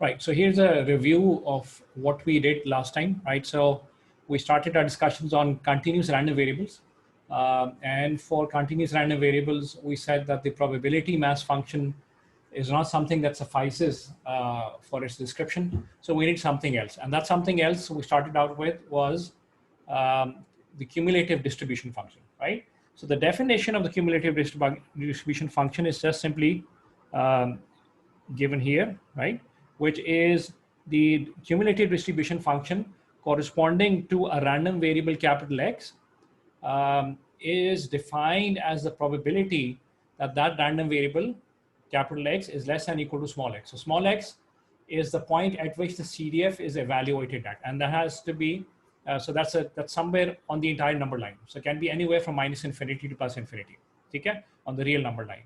Right, so here's a review of what we did last time, right? So we started our discussions on continuous random variables. And for continuous random variables, we said that the probability mass function is not something that suffices for its description. So we need something else. And that something else we started out with was the cumulative distribution function, right? So the definition of the cumulative distribution function is just simply given here, right? Which is the cumulative distribution function corresponding to a random variable capital X is defined as the probability that that random variable capital X is less than or equal to small x. So small x is the point at which the CDF is evaluated at, and that has to be so that's somewhere on the entire number line. So it can be anywhere from -infinity to +infinity, okay, on the real number line.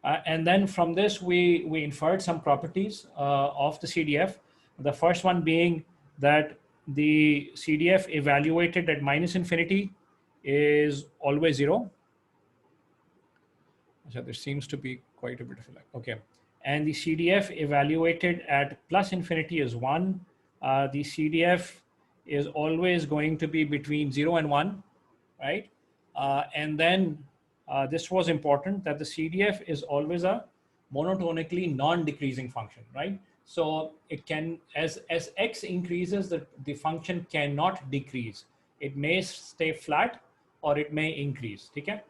And then from this, we inferred some properties of the CDF. The first one being that the CDF evaluated at -infinity is always 0. So there seems to be quite a bit of a lag. Okay. And the CDF evaluated at +infinity is 1. The CDF is always going to be between 0 and 1, right? And then this was important, that the CDF is always a monotonically non-decreasing function, right? So it can, as x increases, the function cannot decrease. It may stay flat or it may increase, okay?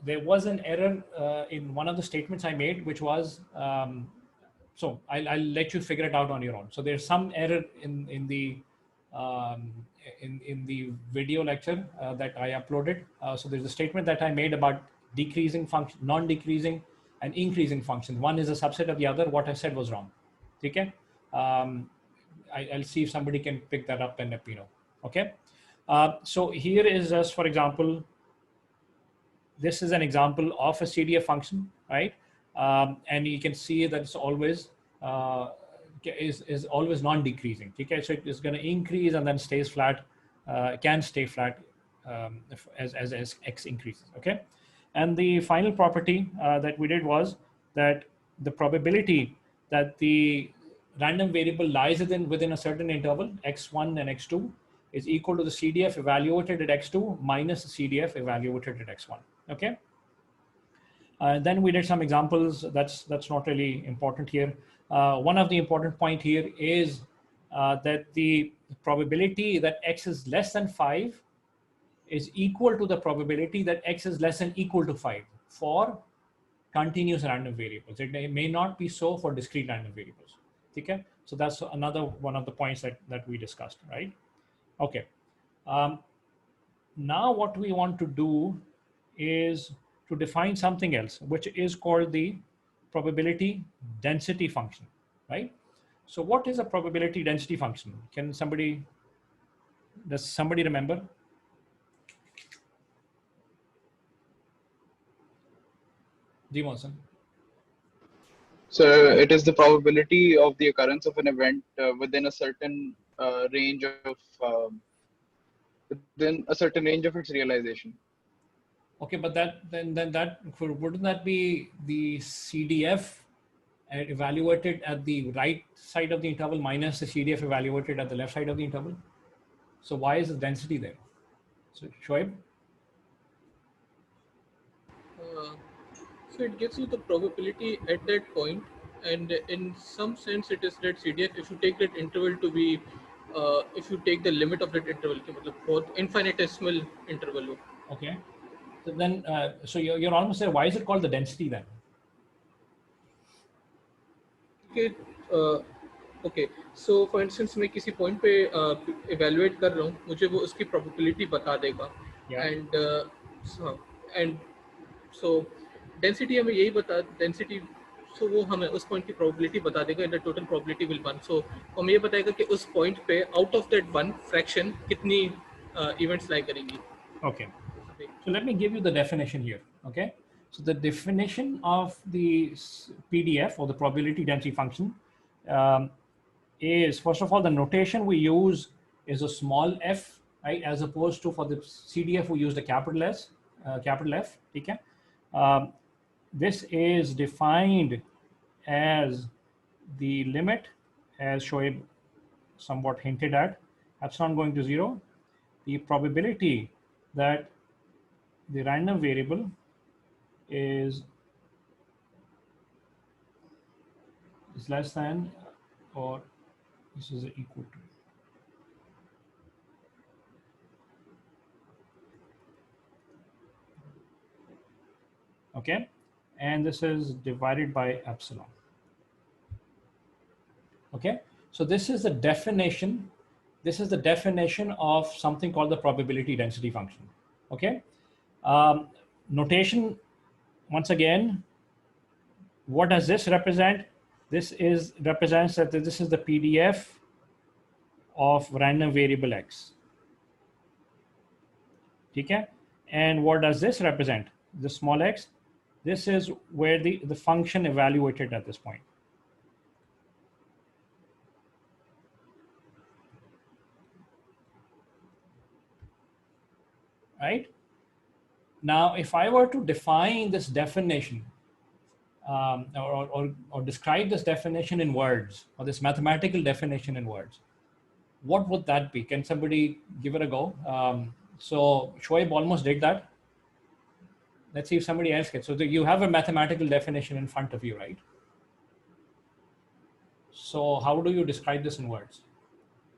There was an error in one of the statements I made, which was, so I'll let you figure it out on your own. So there's some error in the video lecture that I uploaded. So there's a statement that I made about decreasing function, non-decreasing and increasing function. One is a subset of the other. What I said was wrong. Okay. I'll see if somebody can pick that up and let me know. Okay. So here is just, for example, this is an example of a CDF function, right? And you can see that it's always is always non-decreasing. Okay, so it is going to increase and then stays flat, can stay flat as x increases. Okay, and the final property that we did was that the probability that the random variable lies within a certain interval x1 and x2 is equal to the CDF evaluated at x2 minus the CDF evaluated at x1. Okay. Then we did some examples. That's not really important here. One of the important point here is that the probability that x is less than 5 is equal to the probability that x is less than equal to 5 for continuous random variables. It may not be so for discrete random variables. Okay, so that's another one of the points that we discussed, right? Okay. Now what we want to do is to define something else, which is called the probability density function, right? So what is a probability density function? Does somebody remember? Demonson. So it is the probability of the occurrence of an event within a certain range of its realization. Okay, but wouldn't that be the CDF evaluated at the right side of the interval minus the CDF evaluated at the left side of the interval? So why is the density there? So Shoaib? So it gives you the probability at that point, and in some sense it is that CDF, if you take that interval to be, if you take the limit of that interval, both infinitesimal interval. Okay. So then, so you're almost there. Why is it called the density then? Okay. Okay. So for instance, मैं किसी point पे evaluate कर रहा हूँ, मुझे वो उसकी probability बता देगा. Yeah. And so density हमें यही बता density. So वो हमें उस point की probability बता देगा, and the total probability will 1. So हमें ये बताएगा कि उस point पे out of that 1 fraction कितनी events lie करेंगी. Okay. So let me give you the definition here. Okay. So the definition of the PDF or the probability density function is, first of all, the notation we use is a small f, right? As opposed to for the CDF, we used a capital S, capital F. Okay. This is defined as the limit, as Shoaib somewhat hinted at, epsilon going to 0, the probability that the random variable is less than or this is equal to. Okay, and this is divided by epsilon. Okay, so this is the definition. This is the definition of something called the probability density function. Okay, notation once again. What does this represent? This represents that this is the PDF of random variable x. Okay, and what does this represent? The small x. This is where the function evaluated at this point. Right? Now, if I were to define this definition or describe this definition in words, or this mathematical definition in words, what would that be? Can somebody give it a go? So Shoaib almost did that. Let's see if somebody else gets. So you have a mathematical definition in front of you, right? So how do you describe this in words?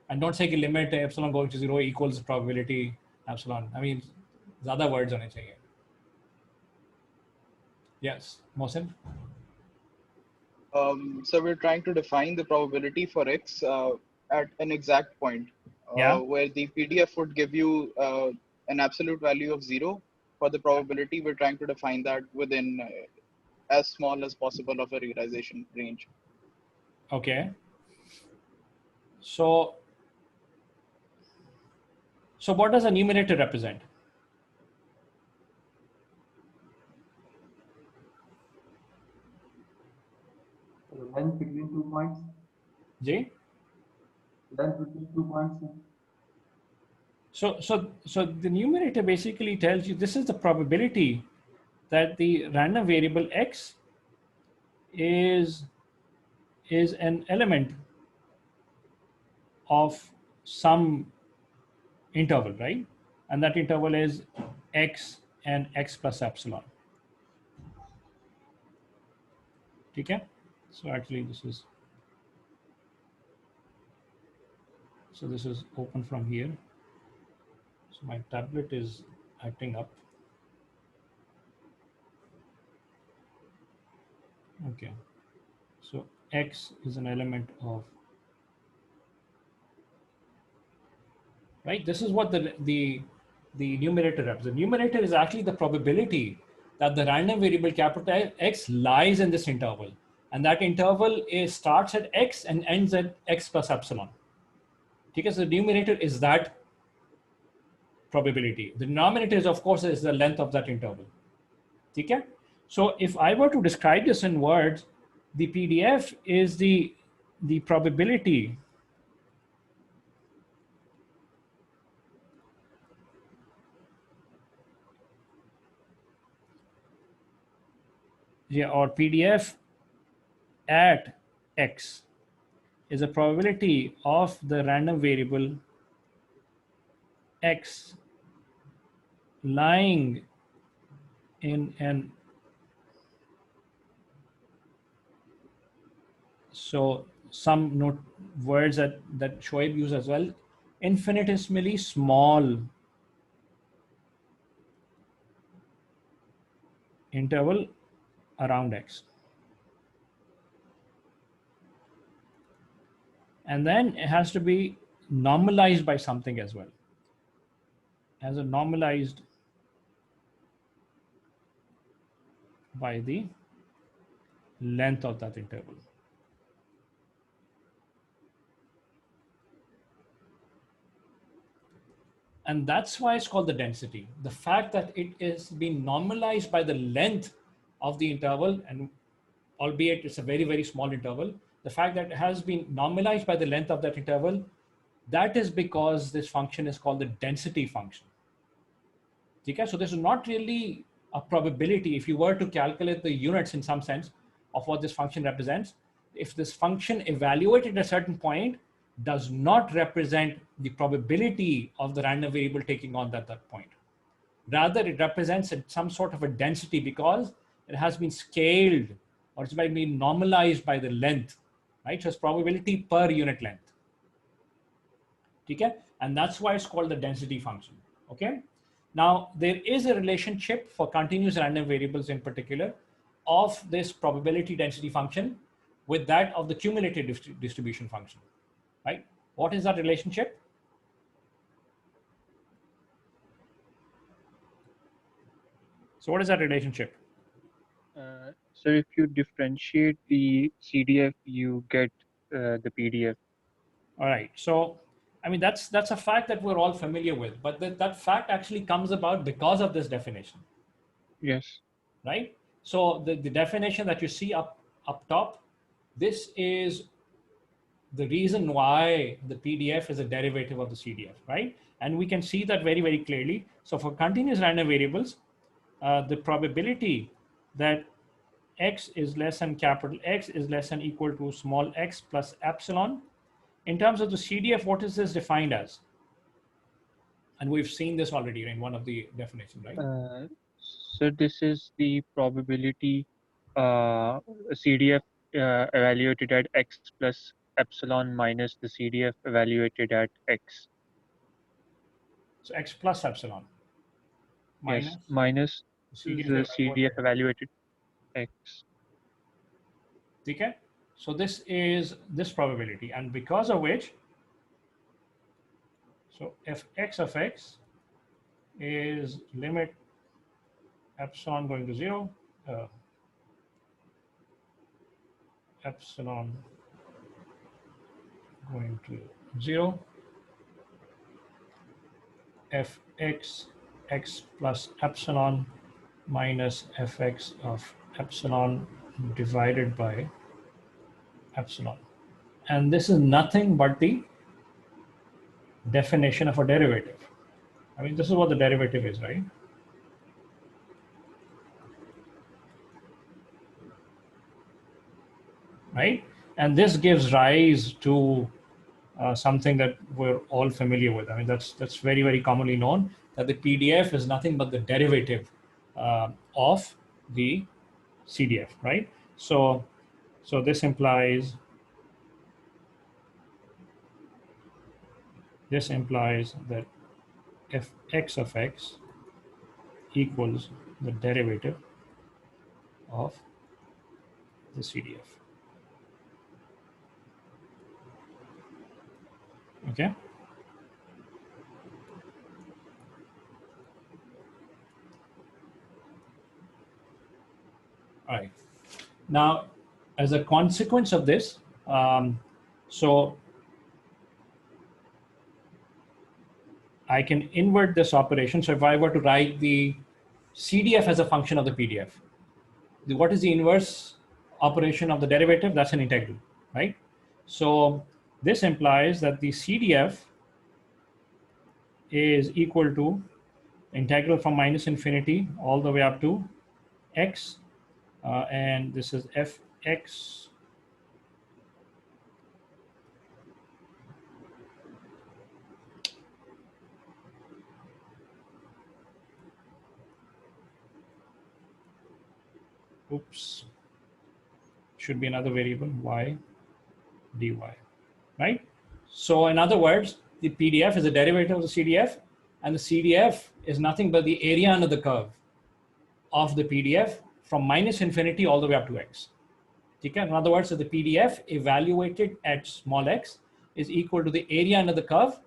And don't say कि limit epsilon going to 0 equals probability epsilon. I mean, ज़्यादा words होने चाहिए. Yes, Mohsin? So we're trying to define the probability for x at an exact point, where the PDF would give you an absolute value of 0 for the probability. We're trying to define that within as small as possible of a realization range. Okay. So what does a numerator represent? The length between 2 points. J? Length between 2 points. So the numerator basically tells you this is the probability that the random variable x is an element of some interval, right? And that interval is x and x plus epsilon. Okay? So actually this is open from here. So my tablet is acting up. Okay. So x is an element of, right? This is what the numerator represents. The numerator is actually the probability that the random variable capital X lies in this interval. And that interval starts at X and ends at X plus epsilon. Okay, so the numerator is that probability. The denominator is, of course, is the length of that interval. Okay? So if I were to describe this in words, the PDF is the probability or PDF at X is a probability of the random variable X lying in an, so some words that Shoaib used as well, infinitesimally small interval around X. And then it has to be normalized by something as well. As a normalized by the length of that interval. And that's why it's called the density. The fact that it is being normalized by the length of the interval, and albeit it's a very, very small interval, the fact that it has been normalized by the length of that interval, that is because this function is called the density function. Okay? So this is not really a probability. If you were to calculate the units in some sense of what this function represents, if this function evaluated at a certain point does not represent the probability of the random variable taking on that point. Rather, it represents some sort of a density because it has been scaled or it's been normalized by the length, right? So it's probability per unit length. Okay? And that's why it's called the density function. Okay? Now, there is a relationship for continuous random variables in particular of this probability density function with that of the cumulative distribution function, right? What is that relationship? So what is that relationship? So if you differentiate the CDF, you get the PDF. All right. So, I mean, that's a fact that we're all familiar with, but that fact actually comes about because of this definition. Yes. Right? So the definition that you see up top, this is the reason why the PDF is a derivative of the CDF, right? And we can see that very, very clearly. So for continuous random variables, the probability that x is less than capital X is less than equal to small x plus epsilon. In terms of the CDF, what is this defined as? And we've seen this already in one of the definitions, right? So this is the probability CDF evaluated at x plus epsilon minus the CDF evaluated at x. So x plus epsilon minus, yes, minus the CDF evaluated x. Okay, so this is this probability, and because of which, so f x of x is limit epsilon going to 0, epsilon going to 0, fx x plus epsilon minus fx of epsilon divided by epsilon. And this is nothing but the definition of a derivative. I mean, this is what the derivative is, right? Right? And this gives rise to something that we're all familiar with. I mean, that's very, very commonly known, that the PDF is nothing but the derivative of the CDF, right? So this implies that f x of x equals the derivative of the CDF. Okay. All right. Now, as a consequence of this, so I can invert this operation. So if I were to write the CDF as a function of the PDF, what is the inverse operation of the derivative? That's an integral, right? So this implies that the CDF is equal to integral from minus infinity all the way up to x, and this is fx oops, should be another variable, y dy, right? So in other words, the PDF is a derivative of the CDF, and the CDF is nothing but the area under the curve of the PDF from minus infinity all the way up to x. Okay? In other words, so the PDF evaluated at small x is equal to the area under the curve.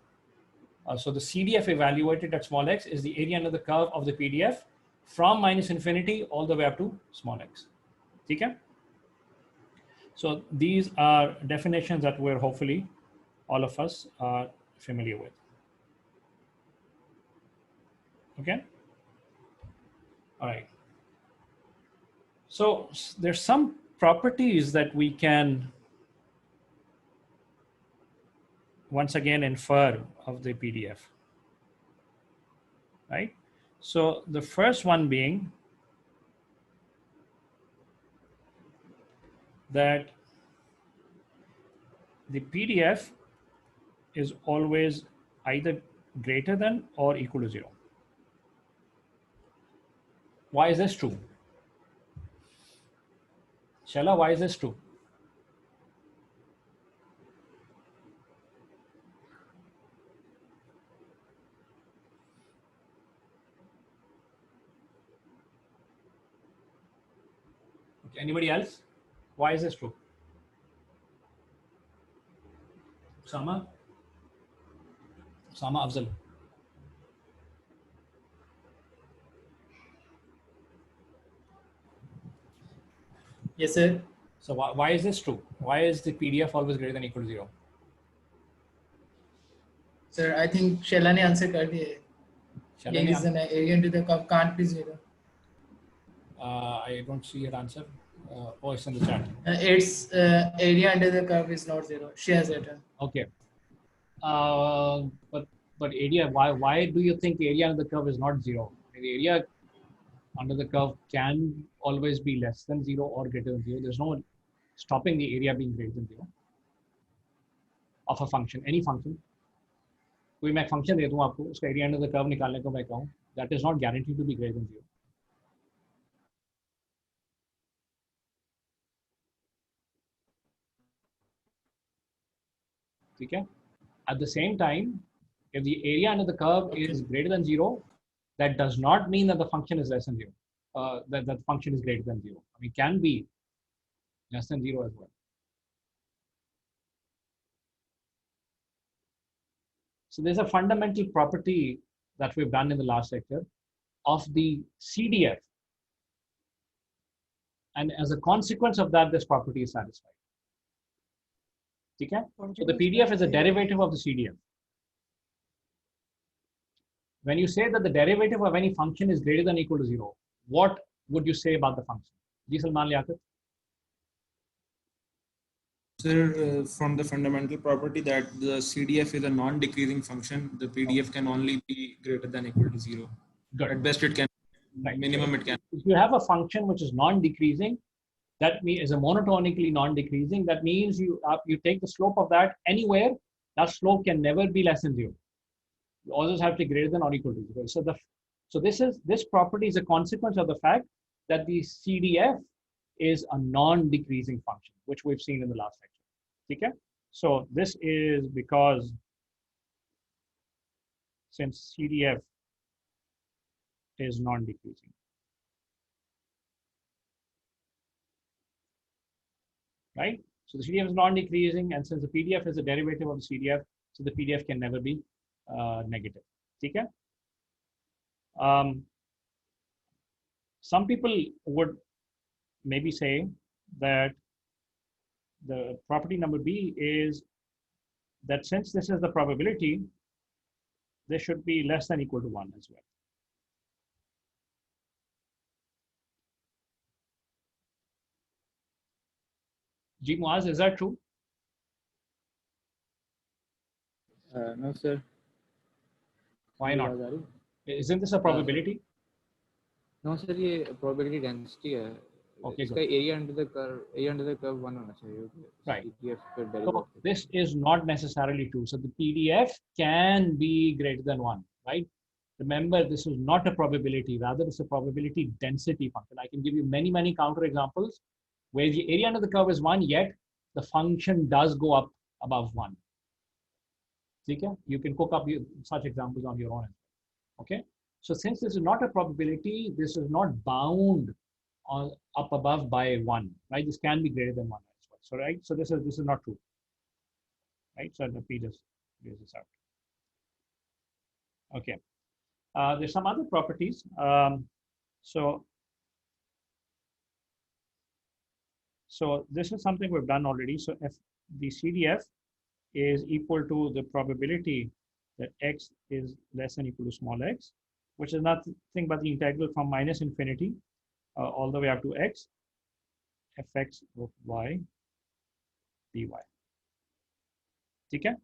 So the CDF evaluated at small x is the area under the curve of the PDF from minus infinity all the way up to small x. Okay? So these are definitions that we're hopefully all of us are familiar with. Okay? All right. So there's some properties that we can once again infer of the PDF, right? So the first one being that the PDF is always either greater than or equal to 0. Why is this true? Shella, why is this true? Okay, anybody else? Why is this true? Sama Afzal. Yes, sir. So why is this true? Why is the PDF always greater than or equal to 0? Sir, I think Shella ने answer कर दिया है. ये reason है, area into the curve can't be 0. I don't see your answer. Oh, it's in the chat. Its area under the curve is not 0. She has it. Okay. But area, why do you think area under the curve is not 0? The area under the curve can always be less than 0 or greater than 0. There's no stopping the area being greater than 0 of a function, any function. कोई मैं function दे दूँ आपको, उसका area under the curve निकालने को मैं कहूँ, that is not guaranteed to be greater than 0. ठीक है? At the same time, if the area under the curve is greater than 0, that does not mean that the function is less than 0. That the function is greater than 0. I mean, it can be less than 0 as well. So there's a fundamental property that we've done in the last lecture of the CDF. And as a consequence of that, this property is satisfied. Okay? So the PDF is a derivative of the CDF. When you say that the derivative of any function is greater than or equal to 0, what would you say about the function? Ji Salman Liaquat? Sir, from the fundamental property that the CDF is a non-decreasing function, the PDF can only be greater than or equal to 0. Good. At best, it can. Right. Minimum, it can. If you have a function which is non-decreasing, that means is a monotonically non-decreasing. That means you take the slope of that anywhere. That slope can never be less than 0. You always have to be greater than or equal to 0. So this property is a consequence of the fact that the CDF is a non-decreasing function, which we've seen in the last lecture. Okay? So this is because since CDF is non-decreasing. Right? So the CDF is non-decreasing, and since the PDF is a derivative of the CDF, so the PDF can never be negative. Okay? Some people would maybe say that the property number B is that since this is the probability, this should be less than or equal to 1 as well. G. Muaz, is that true? No, sir. Why not? Isn't this a probability? No, sir. ये probability density है. Okay, इसका good. area under the curve 1 होना चाहिए. Right. CDF per So derivative. this is not necessarily true. So the PDF can be greater than 1, right? Remember, this is not a probability. Rather, it's a probability density function. I can give you many, many counter examples where the area under the curve is 1, yet the function does go up above 1. Okay? You can cook up such examples on your own. Okay? So since this is not a probability, this is not bound up above by 1, right? This can be greater than 1 as well. So, right? So this is not true. Right? So let me just use this out. Okay. There's some other properties. So this is something we've done already. So if the CDF is equal to the probability that x is less than or equal to small x, which is nothing but the integral from minus infinity all the way up to x, fx of y dy. Okay?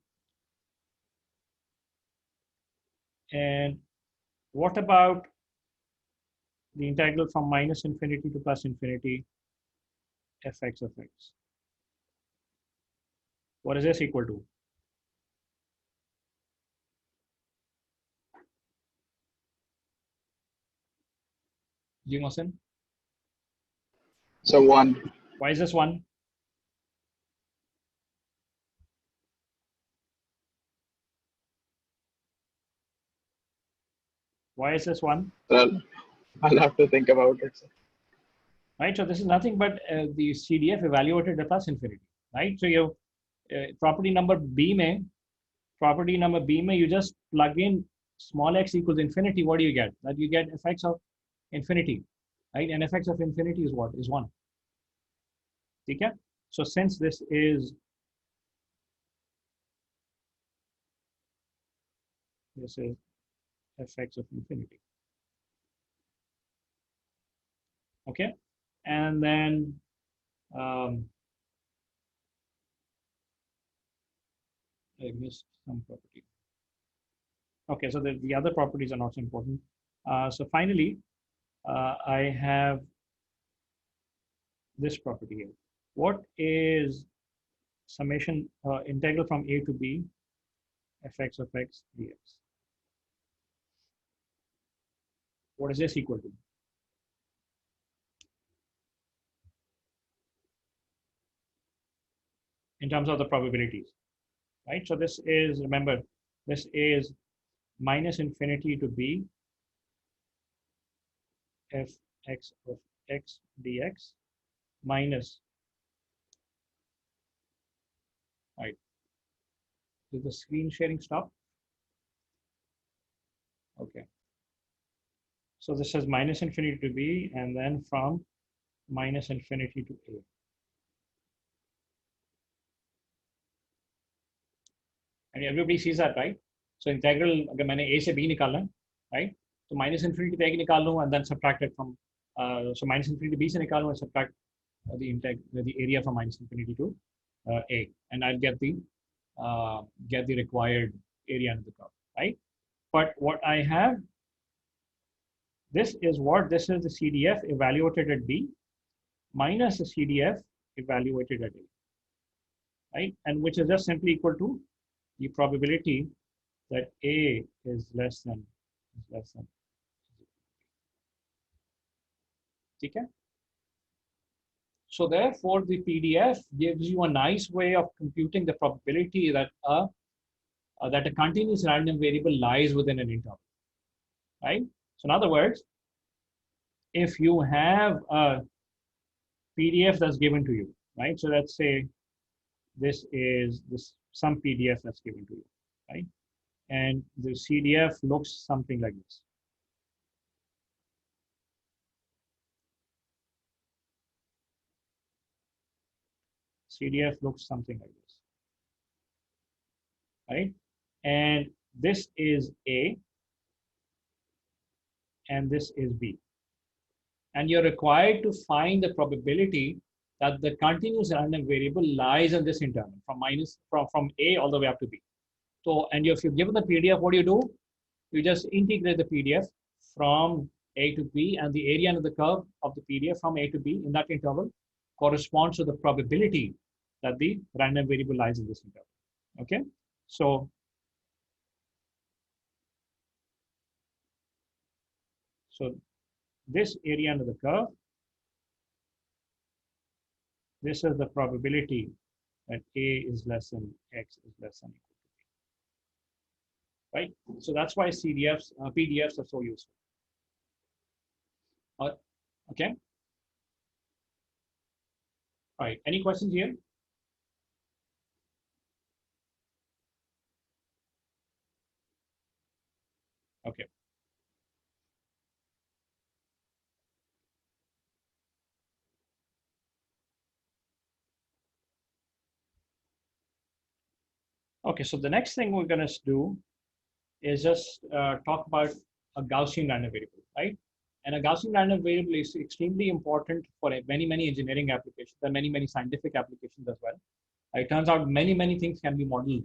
And what about the integral from minus infinity to plus infinity fx of x? What is this equal to? Jimosen? So 1. Why is this 1? Why is this 1? Well, I'll have to think about it. Right, so this is nothing but the CDF evaluated at plus infinity, right? So you property number B may you just plug in small x equals infinity. What do you get? That you get fx of infinity, right? And fx of infinity is what? Is 1. Okay? So since this is fx of infinity. Okay, and then I missed some property. Okay, so the other properties are not so important. So finally, I have this property here. What is summation integral from a to b fx of x dx? What is this equal to? In terms of the probabilities, right? So this is, remember, this is minus infinity to b fx of x dx minus, right? Did the screen sharing stop? Okay. So this is minus infinity to b and then from minus infinity to a. And everybody sees that, right? So integral, अगर मैंने a से b निकालना है, right? So minus infinity to a निकाल लूँ and then subtract it from, so minus infinity to b से निकाल लूँ and subtract the area from minus infinity to a, and I'll get the required area under the curve, right? But what I have, this is the CDF evaluated at b minus the CDF evaluated at a, right? And which is just simply equal to the probability that a is less than. Okay. So therefore, the PDF gives you a nice way of computing the probability that a continuous random variable lies within an interval, right? So in other words, if you have a PDF that's given to you, right? So let's say this is some PDF that's given to you, right? And the CDF looks something like this. CDF looks something like this, right? And this is A, and this is B. And you're required to find the probability that the continuous random variable lies in this interval from A all the way up to B. So, and if you're given the PDF, what do? You just integrate the PDF from A to B, and the area under the curve of the PDF from A to B in that interval corresponds to the probability that the random variable lies in this interval. Okay, so this area under the curve, this is the probability that A is less than X is less than equal to B. Right? So that's why CDFs, PDFs are so useful. Okay. All right. Any questions here? Okay. Okay, so the next thing we're going to do is just talk about a Gaussian random variable, right? And a Gaussian random variable is extremely important for many engineering applications and many scientific applications as well. It turns out many things can be modeled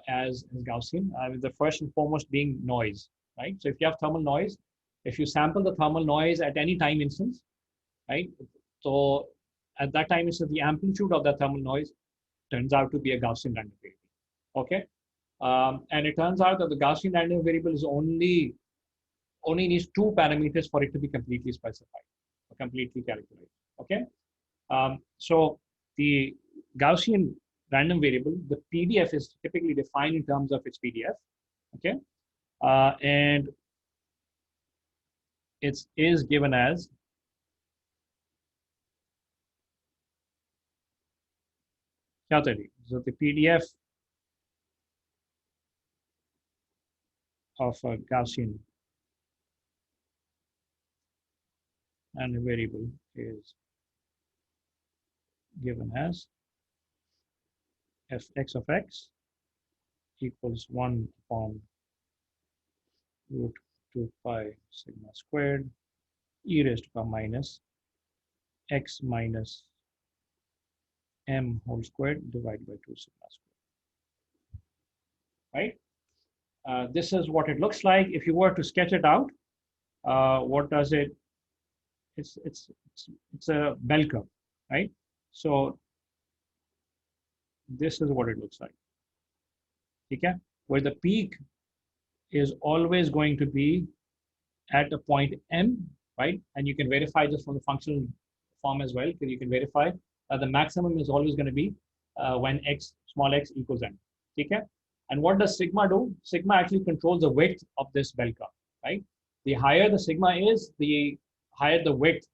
as Gaussian. The first and foremost being noise, right? So if you have thermal noise, if you sample the thermal noise at any time instance, right? So at that time instance, the amplitude of that thermal noise turns out to be a Gaussian random variable. Okay, and it turns out that the Gaussian random variable is only needs two parameters for it to be completely specified or completely calculated. Okay, so the Gaussian random variable, the PDF is typically defined in terms of its PDF. Okay, and it is given as so the PDF of a Gaussian random variable is given as fx of x equals 1 upon root 2 pi sigma squared e raised to power minus x minus m whole squared divided by 2 sigma squared. Right? This is what it looks like. If you were to sketch it out, what does it? It's a bell curve, right? So this is what it looks like. Okay, where the peak is always going to be at a point m, right? And you can verify just from the functional form as well, because you can verify that the maximum is always going to be when small x equals m. Okay, and what does sigma do? Sigma actually controls the width of this bell curve, right? The higher the sigma is, the higher the width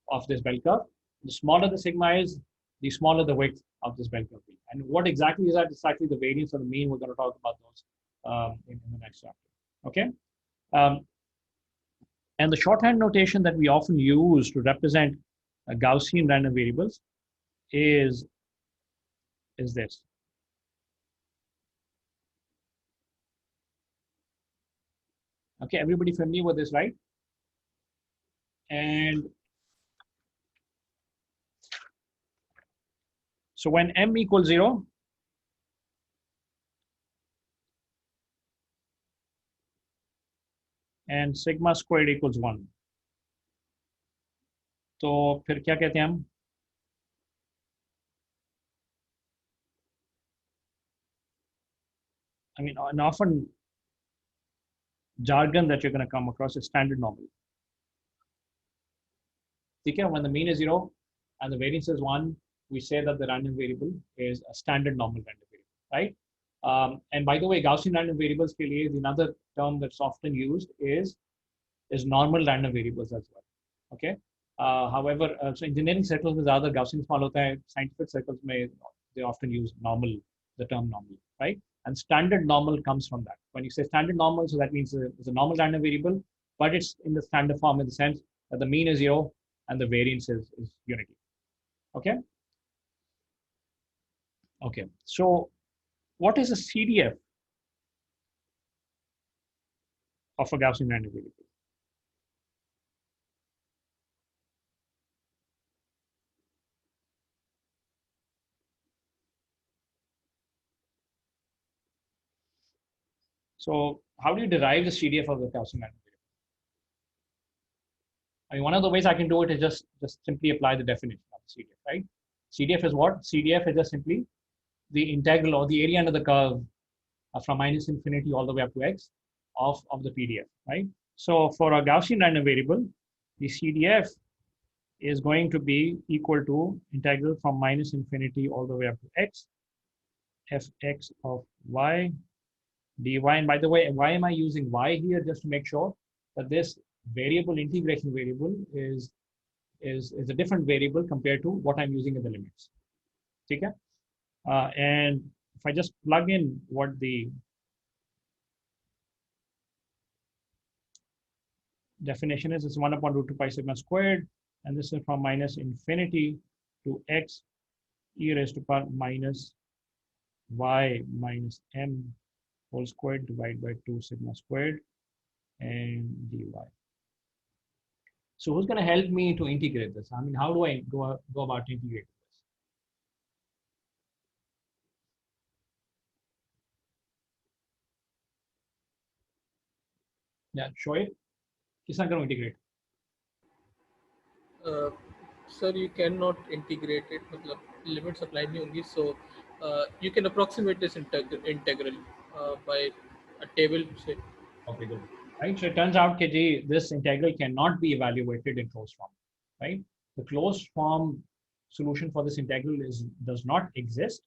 of this bell curve. The smaller the sigma is, the smaller the width of this bell curve. And what exactly is that? It's actually the variance or the mean. We're going to talk about those in the next chapter. Okay. And the shorthand notation that we often use to represent Gaussian random variables is this. Okay, everybody familiar with this, right? And so when m equals 0, and sigma squared equals 1, तो फिर क्या कहते हैं हम? I mean, an often jargon that you're going to come across is standard normal. Okay, when the mean is 0 and the variance is 1, we say that the random variable is a standard normal random variable, right? And by the way, Gaussian random variables के लिए another term that's often used is normal random variables as well. Okay. However, so engineering circles में ज़्यादा Gaussian इस्तेमाल होता है. Scientific circles में they often use normal, the term normal, right? And standard normal comes from that. When you say standard normal, so that means it's a normal random variable, but it's in the standard form in the sense that the mean is 0 and the variance is unity. Okay. Okay. So what is a CDF of a Gaussian random variable? So how do you derive the CDF of the Gaussian random variable? I mean, one of the ways I can do it is just simply apply the definition of the CDF, right? CDF is what? CDF is just simply the integral or the area under the curve from minus infinity all the way up to x of the PDF, right? So for a Gaussian random variable, the CDF is going to be equal to integral from minus infinity all the way up to x, fx of y dy. And by the way, why am I using y here? Just to make sure that this variable, integration variable, is a different variable compared to what I'm using in the limits. Okay? And if I just plug in what the definition is, it's 1 upon root 2 pi sigma squared, and this is from minus infinity to x e raised to power minus y minus m whole squared divided by 2 sigma squared and dy. So who's going to help me to integrate this? I mean, how do I go about integrating this? Yeah, show it. It's not going to integrate. Sir, you cannot integrate it. मतलब limits apply नहीं होंगी. So you can approximate this integral by a table, say. Okay, good. Right. So it turns out that this integral cannot be evaluated in closed form. Right. The closed form solution for this integral does not exist.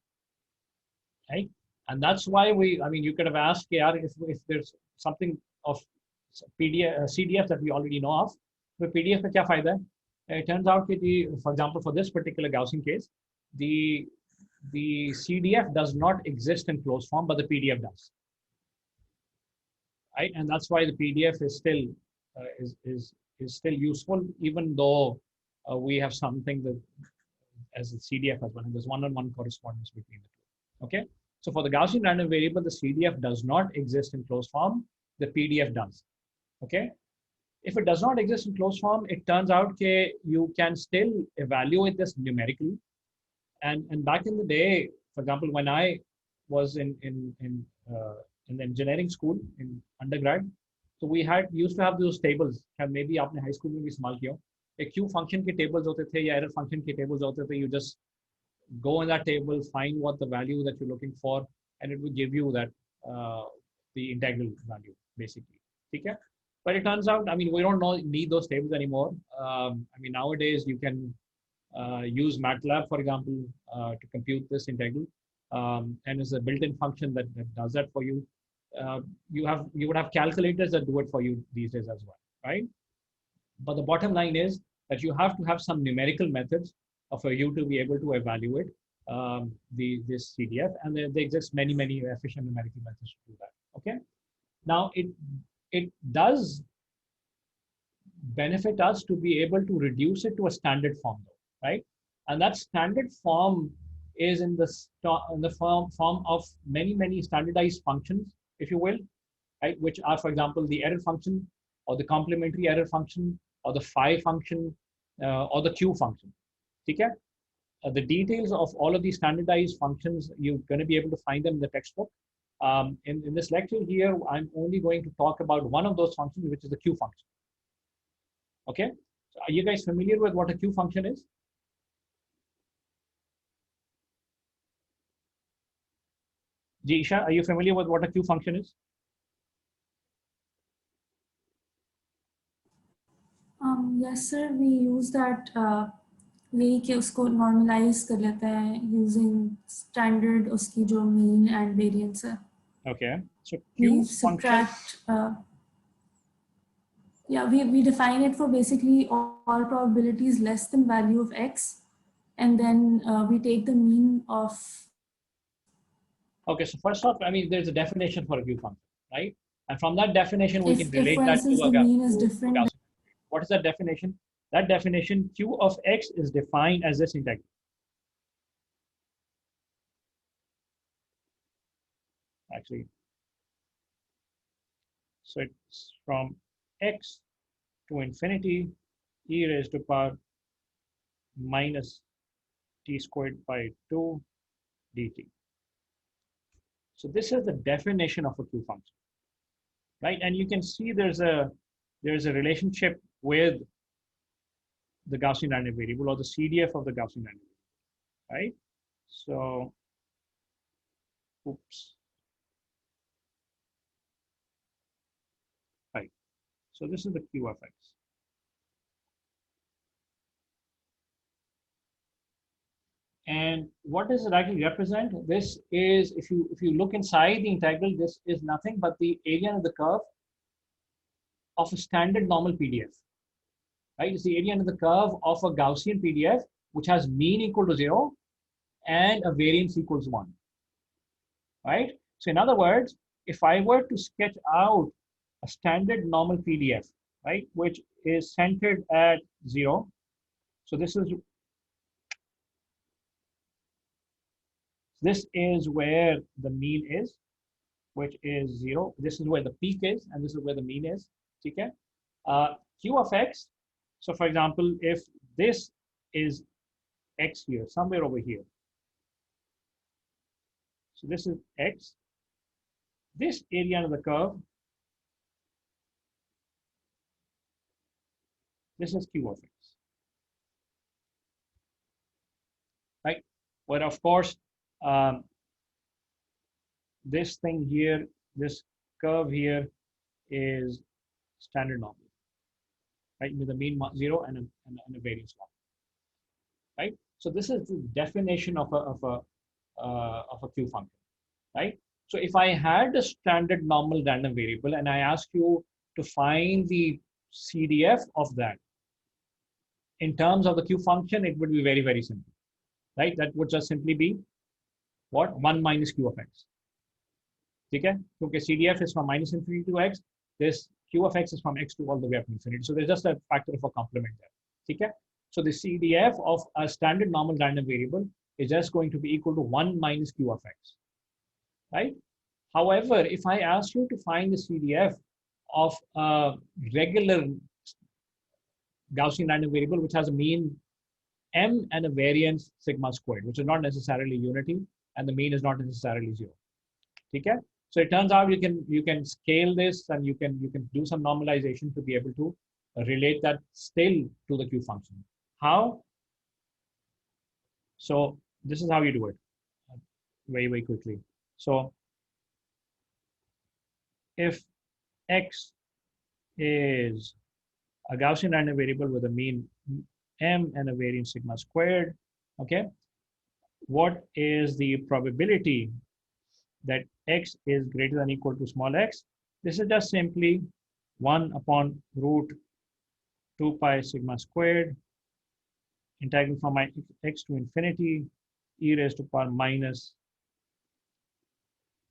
Right. And that's why I mean, you could have asked if there's something of PDF, CDF that we already know of. The PDF में क्या फायदा है? It turns out that, for example, for this particular Gaussian case, the CDF does not exist in closed form, but the PDF does. Right, and that's why the PDF is still is still useful, even though we have something that as a CDF as well. And there's one-on-one correspondence between the two. Okay, so for the Gaussian random variable, the CDF does not exist in closed form. The PDF does. Okay, if it does not exist in closed form, it turns out that you can still evaluate this numerically. And back in the day, for example, when I was in the engineering school in undergrad, so we used to have those tables. Maybe आपने high school में भी इस्तेमाल किया हो. एक Q function के tables होते थे या error function के tables होते थे. You just go in that table, find what the value that you're looking for, and it will give you that the integral value basically. Okay? But it turns out, I mean, we don't need those tables anymore. I mean, nowadays you can use MATLAB, for example, to compute this integral, and it's a built-in function that does that for you. You would have calculators that do it for you these days as well, right? But the bottom line is that you have to have some numerical methods for you to be able to evaluate this CDF, and there exist many efficient numerical methods to do that. Okay, now it does benefit us to be able to reduce it to a standard form, though, right? And that standard form is in the form of many standardized functions, if you will, right? Which are, for example, the error function, or the complementary error function, or the phi function, or the Q function. Okay? The details of all of these standardized functions, you're going to be able to find them in the textbook. In this lecture here, I'm only going to talk about one of those functions, which is the Q function. Okay, so are you guys familiar with what a Q function is? Jisha, are you familiar with what a Q function is? Yes, sir. We use that way कि उसको normalize कर लेते हैं using standard उसकी जो mean and variance है. Okay, so Q function. Yeah, we define it for basically all probabilities less than value of x, and then we take the mean of. Okay, so first off, I mean, there's a definition for a Q function, right? And from that definition, we can relate for that instance, to the mean is different. What is that definition? That definition, Q of x is defined as this integral. Actually, so it's from x to infinity e raised to power minus t squared by 2 dt. So this is the definition of a Q function, right? And you can see there's a relationship with the Gaussian random variable, or the CDF of the Gaussian random variable, right? So, oops. Right. So this is the Q of x. And what does it actually represent? This is, if you look inside the integral, this is nothing but the area under the curve of a standard normal PDF. Right? It's the area under the curve of a Gaussian PDF, which has mean equal to 0 and a variance equals 1. Right? So in other words, if I were to sketch out a standard normal PDF, right, which is centered at 0, so this is where the mean is, which is 0. This is where the peak is, and this is where the mean is. Okay? Q of x. So for example, if this is x here, somewhere over here. So this is x. This area under the curve, this is Q of x. Right? But of course, this thing here, this curve here is standard normal, right? With a mean 0 and a variance 1, right? So this is the definition of a Q function, right? So if I had a standard normal random variable and I ask you to find the CDF of that in terms of the Q function, it would be very, very simple, right? That would just simply be what? 1 minus Q of x. Okay? Okay, CDF is from minus infinity to x. This Q of x is from x to all the way up to infinity. So there's just a factor of a complement there. Okay? So the CDF of a standard normal random variable is just going to be equal to 1 minus Q of x, right? However, if I ask you to find the CDF of a regular Gaussian random variable, which has a mean m and a variance sigma squared, which is not necessarily unity, and the mean is not necessarily 0. Okay? So it turns out you can scale this and you can do some normalization to be able to relate that still to the Q function. How? So this is how you do it very, very quickly. So if x is a Gaussian random variable with a mean m and a variance sigma squared, okay, what is the probability that x is greater than or equal to small x? This is just simply 1 upon root 2 pi sigma squared, integral from x to infinity, e raised to power minus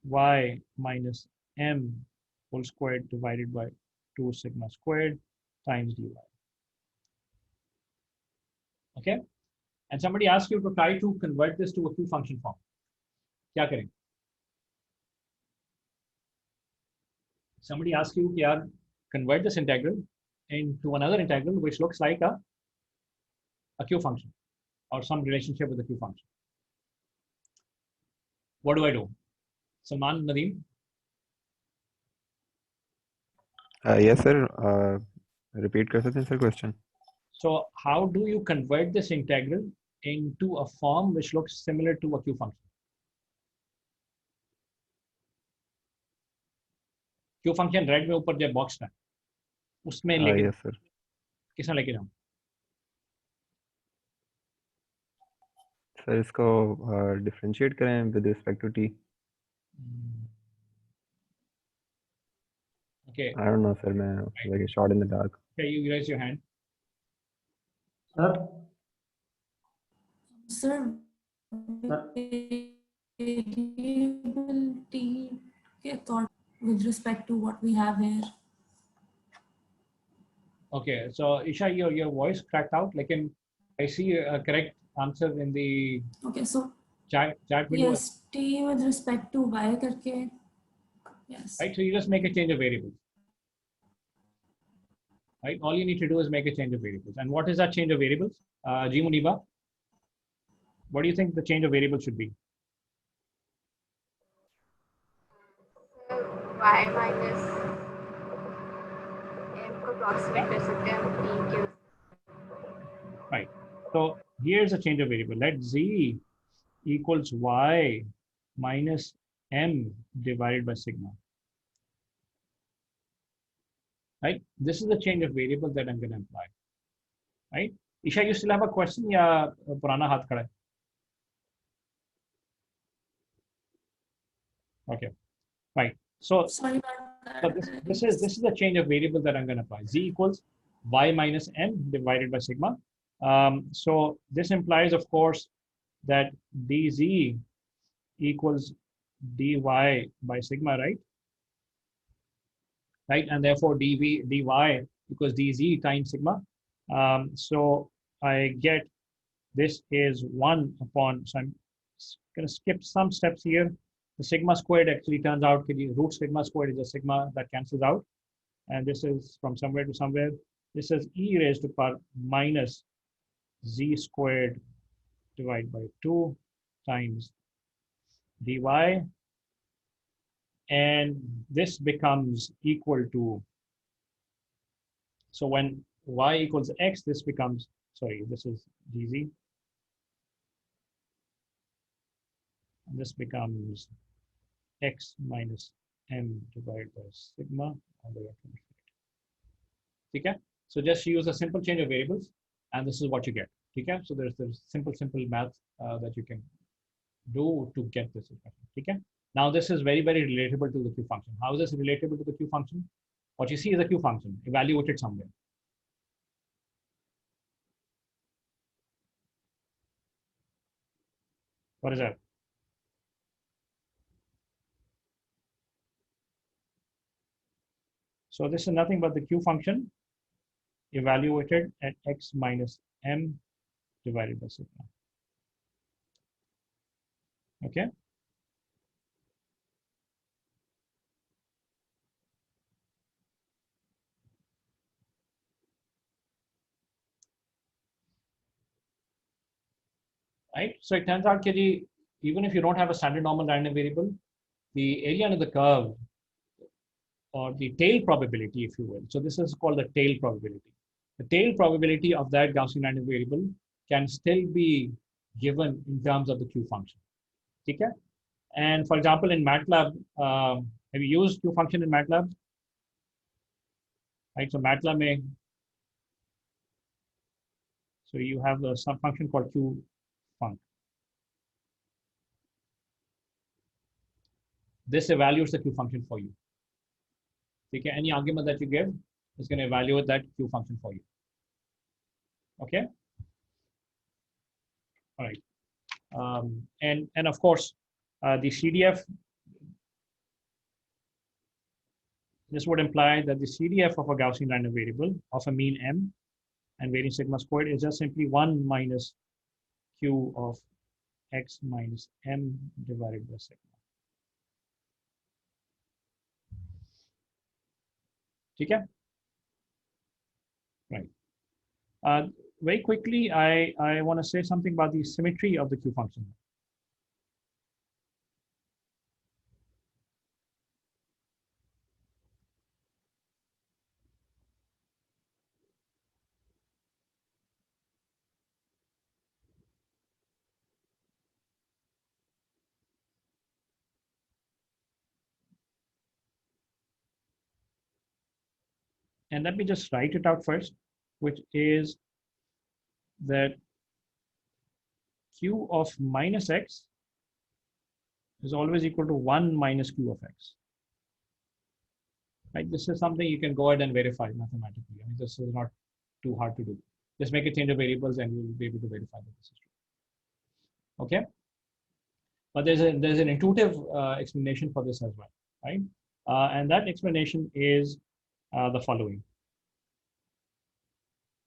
y minus m whole squared divided by 2 sigma squared times dy. Okay? And somebody asks you to try to convert this to a Q function form. Kya kare? Somebody asks you to convert this integral into another integral which looks like a Q function or some relationship with the Q function. What do I do? Salman, Nadeem? Yes, sir. Repeat kar sakte hain sir question. So how do you convert this integral into a form which looks similar to a Q function? Q function red में ऊपर जो box है उसमें लेके Yes, sir. किसने लेके जाऊं? Sir इसको डिफरेंशिएट करें with respect to t. Okay. I don't know, sir. मैं like a shot in the dark. Okay, you raise your hand. Sir. Sir, variability thought with respect to what we have here. Okay, so Isha, your voice cracked out. Like I see a correct answer in the chat window. Yes, t with respect to y करके. Yes. Right, so you just make a change of variables. Right, all you need to do is make a change of variables. And what is that change of variables? G Muniba, what do you think the change of variables should be? Y minus m को approximate कर सकते हैं t के. Right. So here's a change of variable. Let z equals y minus m divided by sigma. Right. This is the change of variable that I'm going to apply. Right. Isha, you still have a question? Ya purana haath khada hai? Okay. Right. So, this is the change of variable that I'm going to apply. Z equals y minus m divided by sigma. So this implies, of course, that dz equals dy by sigma, right? Right, and therefore dy equals dz times sigma. So I get this is 1 upon, so I'm going to skip some steps here. The sigma squared actually turns out root sigma squared is a sigma that cancels out. And this is from somewhere to somewhere. This is e raised to power minus z squared divided by 2 times dy. And this becomes equal to, so when y equals x, this becomes, sorry, this is dz. And this becomes x minus m divided by sigma all the way up to infinity. Okay? So just use a simple change of variables, and this is what you get. Okay? So there's simple math that you can do to get this expression. Okay? Now this is very relatable to the Q function. How is this relatable to the Q function? What you see is a Q function evaluated somewhere. What is that? So this is nothing but the Q function evaluated at x minus m divided by sigma. Okay. Right. So it turns out that even if you don't have a standard normal random variable, the area under the curve, or the tail probability, if you will. So this is called the tail probability. The tail probability of that Gaussian random variable can still be given in terms of the Q function. Okay? And for example, in MATLAB, have you used Q function in MATLAB? Right. So MATLAB may. So you have some function called Q func. This evaluates the Q function for you. Okay, any argument that you give is going to evaluate that Q function for you. Okay. All right. And of course, the CDF. This would imply that the CDF of a Gaussian random variable of a mean m and variance sigma squared is just simply 1 minus Q of x minus m divided by sigma. Okay. Right. Very quickly, I want to say something about the symmetry of the Q function. And let me just write it out first, which is that Q of minus x is always equal to 1 minus Q of x. Right? This is something you can go ahead and verify mathematically. I mean, this is not too hard to do. Just make a change of variables and you'll be able to verify that this is true. Okay? But there's an intuitive explanation for this as well, right? And that explanation is the following.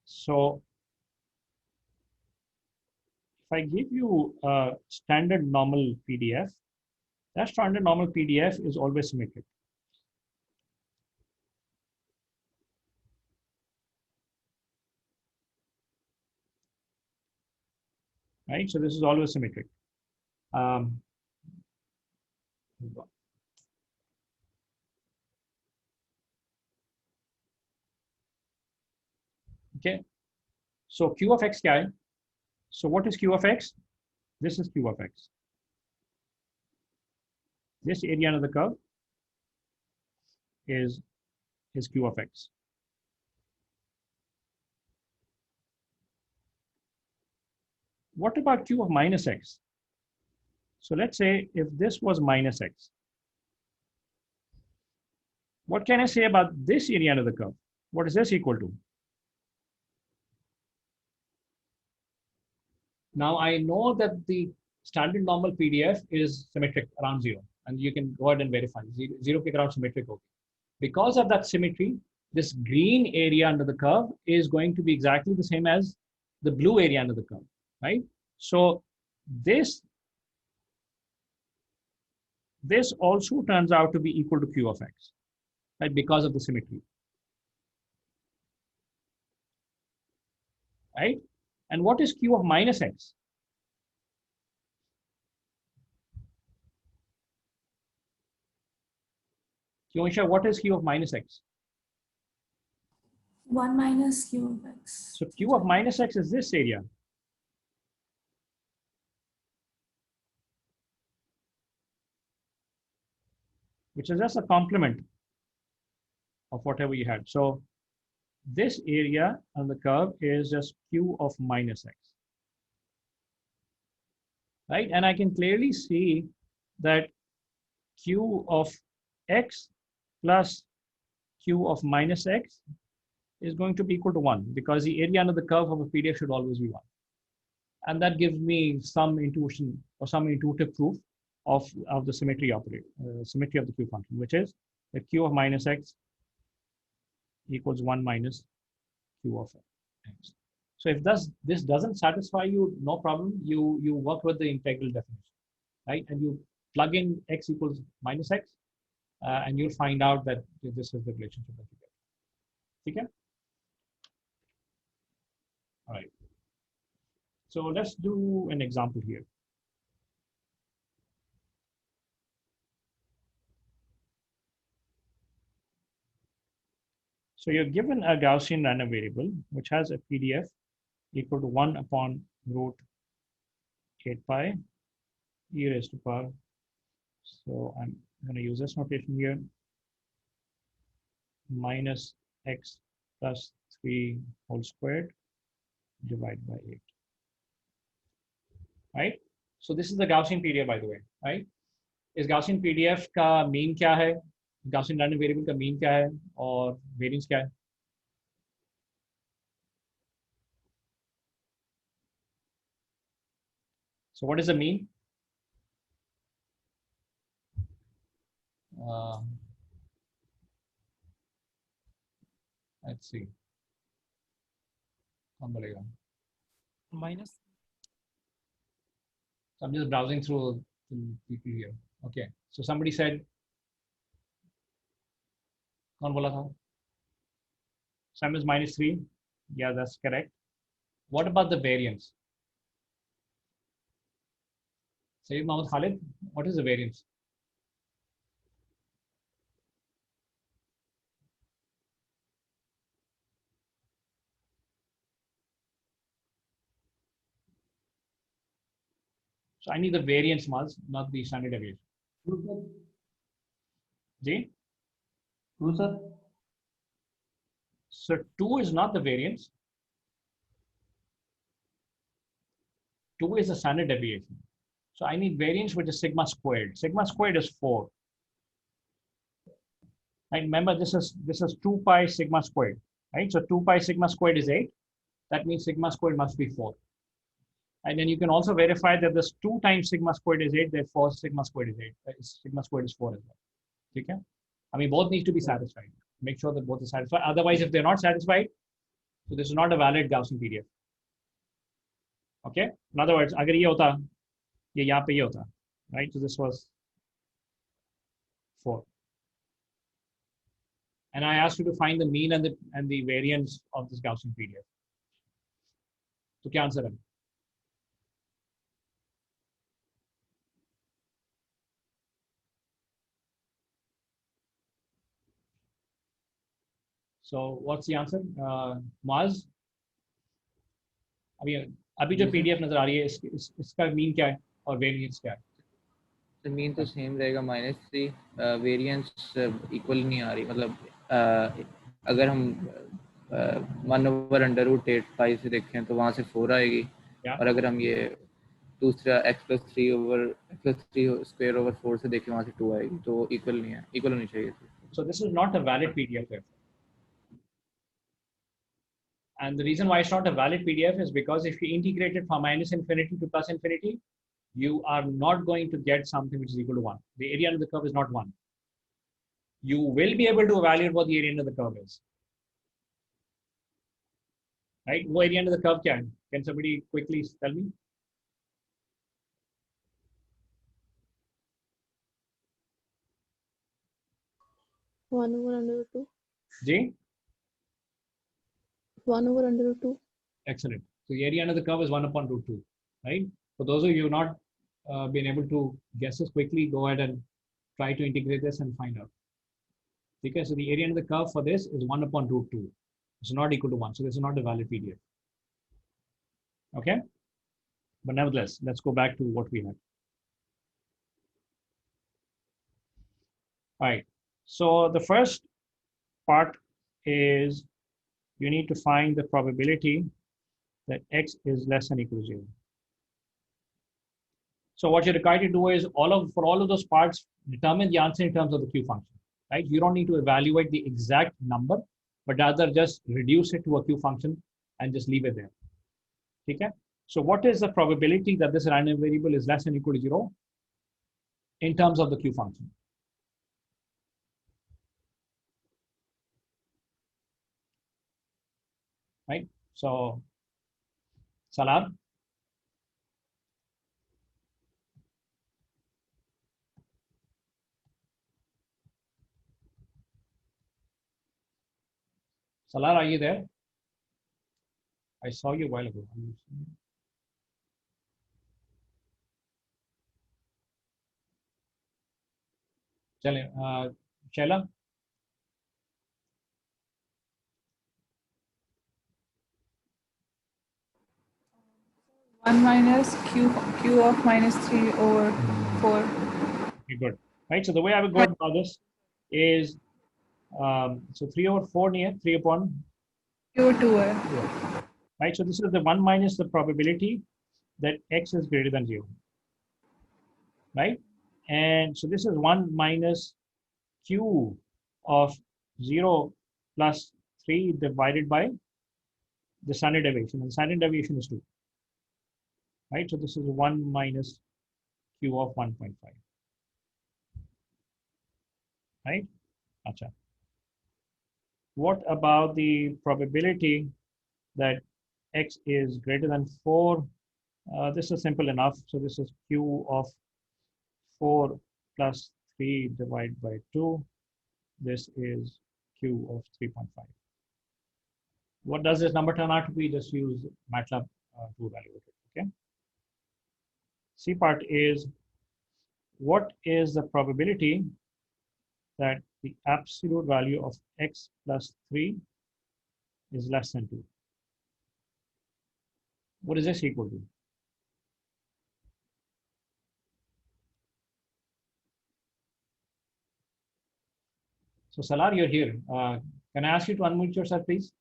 So if I give you a standard normal PDF, that standard normal PDF is always symmetric. Right? So this is always symmetric. Okay. So Q of x kya hai? So what is Q of x? This is Q of x. This area under the curve is Q of x. What about Q of minus x? So let's say if this was minus x, what can I say about this area under the curve? What is this equal to? Now I know that the standard normal PDF is symmetric around 0, and you can go ahead and verify 0 ke around symmetric. Okay. Because of that symmetry, this green area under the curve is going to be exactly the same as the blue area under the curve, right? So this also turns out to be equal to Q of x, right? Because of the symmetry, right? And what is Q of minus x? Kyonisha, what is Q of minus x? 1 minus Q of x. So Q of minus x is this area. which is just a complement of whatever you had. So this area on the curve is just q of minus x, right? And I can clearly see that q of x plus q of minus x is going to be equal to 1, because the area under the curve of a PDF should always be 1. And that gives me some intuition or some intuitive proof of the symmetry operator, symmetry of the q function, which is that q of minus x equals 1 minus q of x. So if this doesn't satisfy you, no problem. You work with the integral definition, right? And you plug in x equals minus x, and you'll find out that this is the relationship that you get. Okay? All right. So let's do an example here. So you're given a Gaussian random variable which has a PDF equal to 1 upon root 8 pi e raised to power. So I'm going to use this notation here, minus x plus 3 whole squared divided by 8. Right? So this is the Gaussian PDF, by the way, right? इस Gaussian PDF का mean क्या है? Gaussian random variable का mean क्या है और variance क्या है? So what is the mean? Let's see. कौन बोलेगा? Minus. So I'm just browsing through the people here. Okay. So somebody said, कौन बोला था? Sum is minus 3. Yeah, that's correct. What about the variance? Sayyid Mohammed Khalid, what is the variance? So I need the variance marks, not the standard deviation. Ji? 2, sir. So 2 is not the variance. 2 is the standard deviation. So I need variance which is sigma squared. Sigma squared is 4. And remember, this is 2 pi sigma squared, right? So 2 pi sigma squared is 8. That means sigma squared must be 4. And then you can also verify that this 2 times sigma squared is 8, therefore sigma squared is 8. Sigma squared is 4 as well. Okay? I mean, both need to be satisfied. Make sure that both are satisfied. Otherwise, if they're not satisfied, so this is not a valid Gaussian PDF. Okay? In other words, agar ye hota, ye yahan pe ye hota, right? So this was 4. And I asked you to find the mean and the variance of this Gaussian PDF. So kya answer hai? So what's the answer? Maz? अभी जो PDF नजर आ रही है इसका mean क्या है और variance क्या है? तो मीन तो सेम रहेगा -3, वेरिएंस इक्वल नहीं आ रही, मतलब अगर हम 1/√8 पाई से देखें तो वहाँ से 4 आएगी, और अगर हम ये दूसरा x + 3 स्क्वायर ओवर 4 से देखें वहाँ से 2 आएगी, तो इक्वल नहीं है, इक्वल होनी चाहिए थी. So this is not a valid PDF. And the reason why it's not a valid PDF is because if you integrate it from -infinity to +infinity, you are not going to get something which is equal to 1. The area under the curve is not 1. You will be able to evaluate what the area under the curve is. Right? What area under the curve kya hai? Can somebody quickly tell me? One over under root 2. J? 1 over under root 2. Excellent. So the area under the curve is 1 upon root 2, right? For those of you who have not been able to guess this quickly, go ahead and try to integrate this and find out. Okay, so the area under the curve for this is 1 upon root 2. It's not equal to 1, so this is not a valid PDF. Okay? But nevertheless, let's go back to what we had. All right. So the first part is you need to find the probability that x is less than or equal to 0. So what you're required to do is for all of those parts, determine the answer in terms of the Q function, right? You don't need to evaluate the exact number, but rather just reduce it to a Q function and just leave it there. Okay? So what is the probability that this random variable is less than or equal to 0 in terms of the Q function? Right? So, Salar? Salar, are you there? I saw you a while ago. Shaila? 1 minus q of minus 3 over 4. Okay, good. Right, so the way I would go about this is, so 3 over 4 near 3 upon q 2. Right, so this is the 1 minus the probability that x is greater than 0. Right, and so this is 1 minus q of 0 plus 3 divided by the standard deviation, and standard deviation is 2. Right, so this is 1 minus q of 1.5. Right, Acha. What about the probability that x is greater than 4? This is simple enough. So this is q of 4 plus 3 divided by 2. This is q of 3.5. What does this number turn out to be? Just use MATLAB to evaluate it. Okay. C part is, what is the probability that the absolute value of x plus 3 is less than 2? What is this equal to? So Salar, you're here. Can I ask you to unmute yourself, please?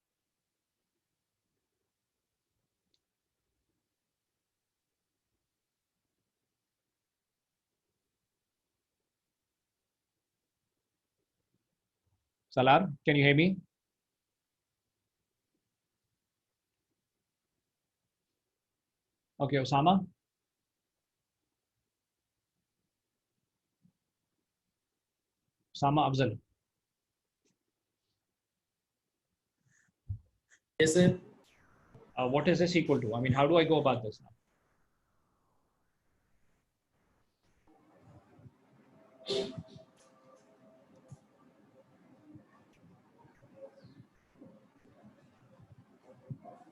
Salar, can you hear me? Okay, Osama. Osama Afzal. Yes, sir. What is this equal to? I mean, how do I go about this now?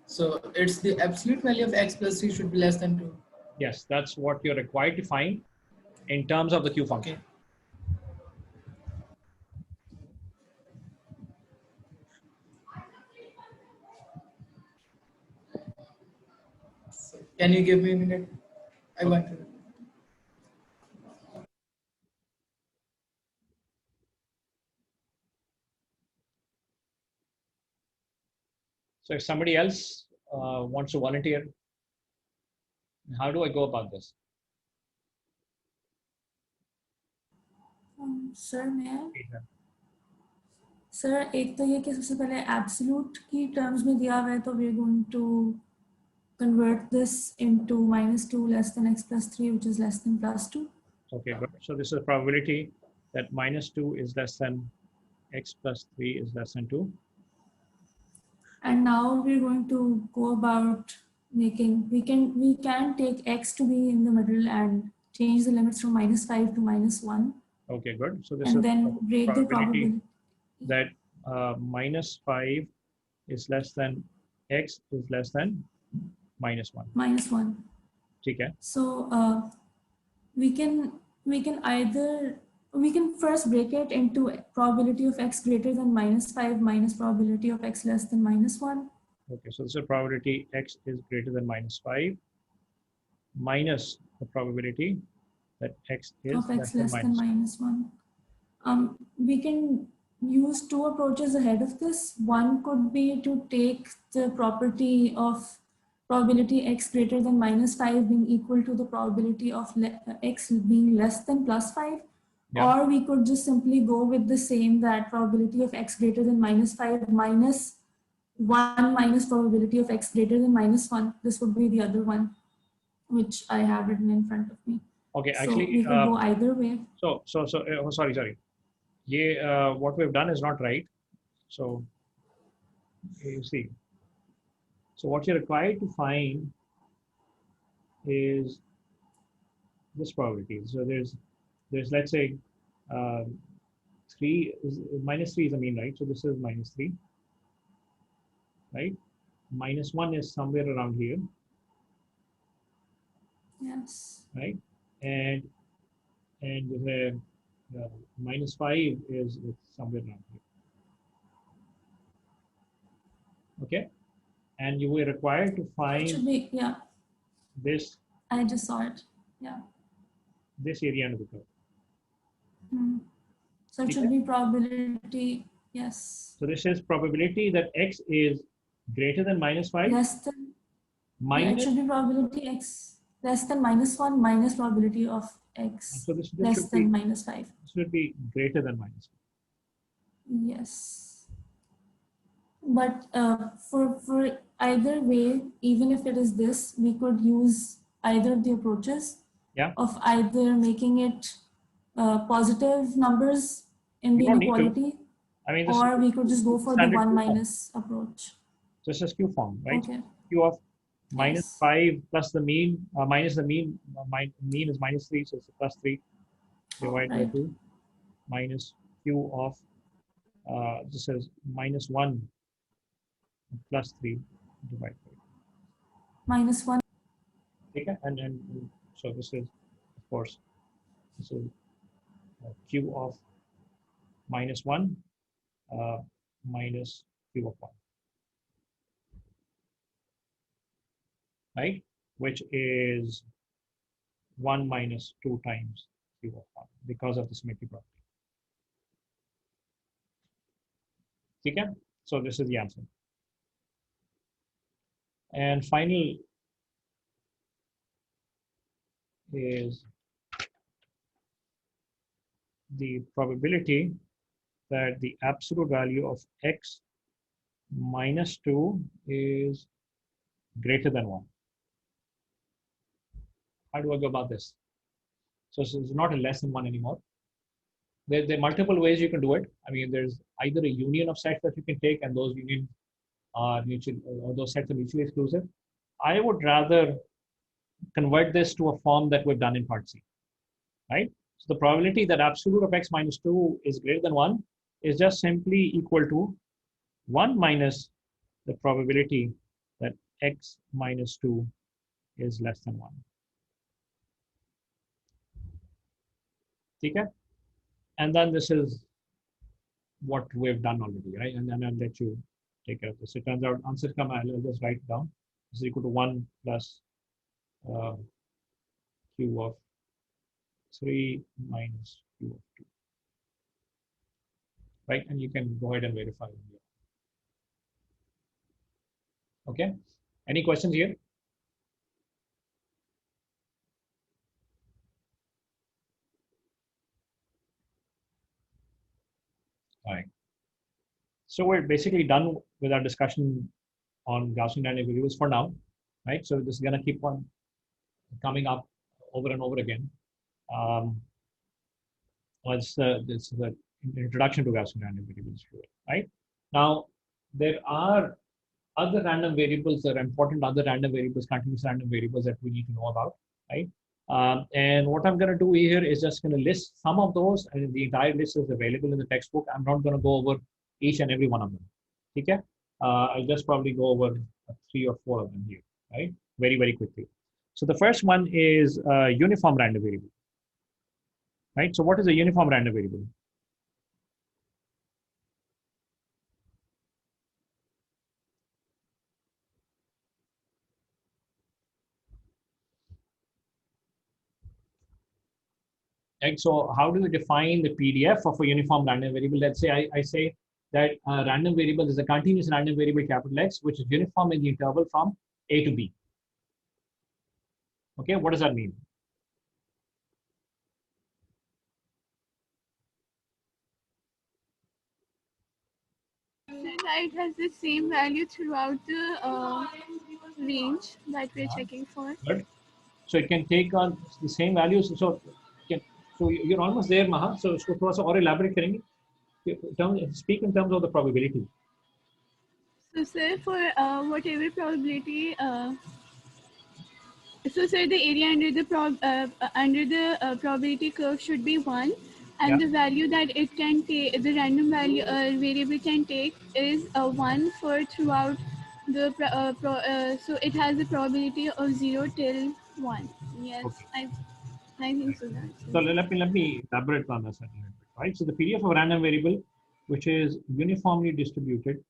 So it's the absolute value of x plus 3 should be less than 2. Yes, that's what you're required to find in terms of the Q function. Okay. So can you give me a minute? I want to. So if somebody else wants to volunteer, how do I go about this? Sir मैं sir एक तो ये कि सबसे पहले absolute की terms में दिया हुआ है तो we are going to convert this into -2 less than x plus 3, which is less than +2. Okay, good. So this is a probability that -2 is less than x plus 3 is less than 2. And now we're going to go about making, we can take x to be in the middle and change the limits from -5 to -1. Okay, good. So this and is then break the probability that -5 is less than x is less than -1. -1. Okay. So we can either, we can first break it into probability of x greater than -5 minus probability of x less than -1. Okay, so this is probability x is greater than -5 minus the probability that x is of x less than -1. We can use two approaches ahead of this. One could be to take the property of probability x greater than -5 being equal to the probability of x being less than +5. Yeah. Or we could just simply go with the same, that probability of x greater than -5 minus 1 minus probability of x greater than -1. This would be the other one, which I have written in front of me. Okay, so actually, we could go either way. Sorry. What we've done is not right. So you see. So what you're required to find is this probability. So there's let's say 3 is -3 is the mean, right? So this is -3, right? -1 is somewhere around here. Yes. Right, and the -5 is somewhere around here. Okay, and you were required to find. It should be, yeah. This. I just saw it. Yeah. This area under the curve. So it should be probability. Yes. So this is probability that x is greater than -5. Less than. Minus. Yeah, it should be probability x less than -1 minus probability of x less than -5. This should be greater than -5. Yes. But for either way, even if it is this, we could use either of the approaches. Yeah. Of either making it positive numbers in the inequality, I mean, or we could just go for the 1 minus approach. This is Q form, right? Okay. Q of -5 plus the mean, minus the mean, mean is -3, so it's +3 divided by 2, minus Q of, this is -1 plus 3 divided by -1. Okay, and so this is, of course, this is Q of -1 minus Q of 1. Right, which is 1 minus 2 times Q of 1 because of the symmetry property. Okay, so this is the answer. And final is the probability that the absolute value of x minus 2 is greater than 1. How do I go about this? So it's not a less than 1 anymore. There are multiple ways you can do it. I mean, there's either a union of sets that you can take, and those unions are mutual, or those sets are mutually exclusive. I would rather convert this to a form that we've done in part C, right? So the probability that absolute of x minus 2 is greater than 1 is just simply equal to 1 minus the probability that x minus 2 is less than 1. Okay? And then this is what we've done already, right? And then I'll let you take care of this. It turns out answer come, I'll just write it down. This is equal to 1 plus Q of 3 minus Q of 2. Right? And you can go ahead and verify. Okay? Any questions here? All right. So we're basically done with our discussion on Gaussian dynamic variables for now, right? So this is going to keep on coming up over and over again. This is the introduction to Gaussian dynamic variables, right? Now, there are other random variables that are important, other random variables, continuous random variables that we need to know about, right? And what I'm going to do here is just going to list some of those, and the entire list is available in the textbook. I'm not going to go over each and every one of them. Okay? I'll just probably go over 3 or 4 of them here, right? Very, very quickly. So the first one is uniform random variable, right? So what is a uniform random variable? Right? So how do we define the PDF of a uniform random variable? Let's say I say that a random variable is a continuous random variable capital X, which is uniform in the interval from A to B. Okay, what does that mean? So that it has the same value throughout the range that we're checking for. Good. So it can take on the same values. So you're almost there, Maha. So इसको थोड़ा सा और elaborate करेंगे. Speak in terms of the probability. So sir, for whatever probability, so sir, the area under the probability curve should be 1, and the value that it can take, the random value variable can take is 1 for throughout the so it has a probability of 0 till 1. Yes, Okay. I think so. So let me elaborate on this a little bit, right? So the PDF of a random variable, which is uniformly distributed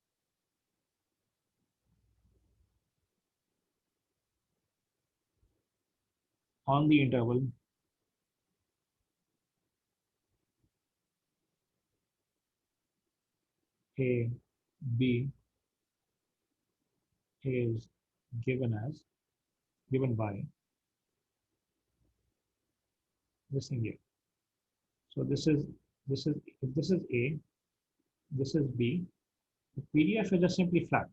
on the interval A, B is given by this thing here. So this is if this is A, this is B. The PDF is just simply flat,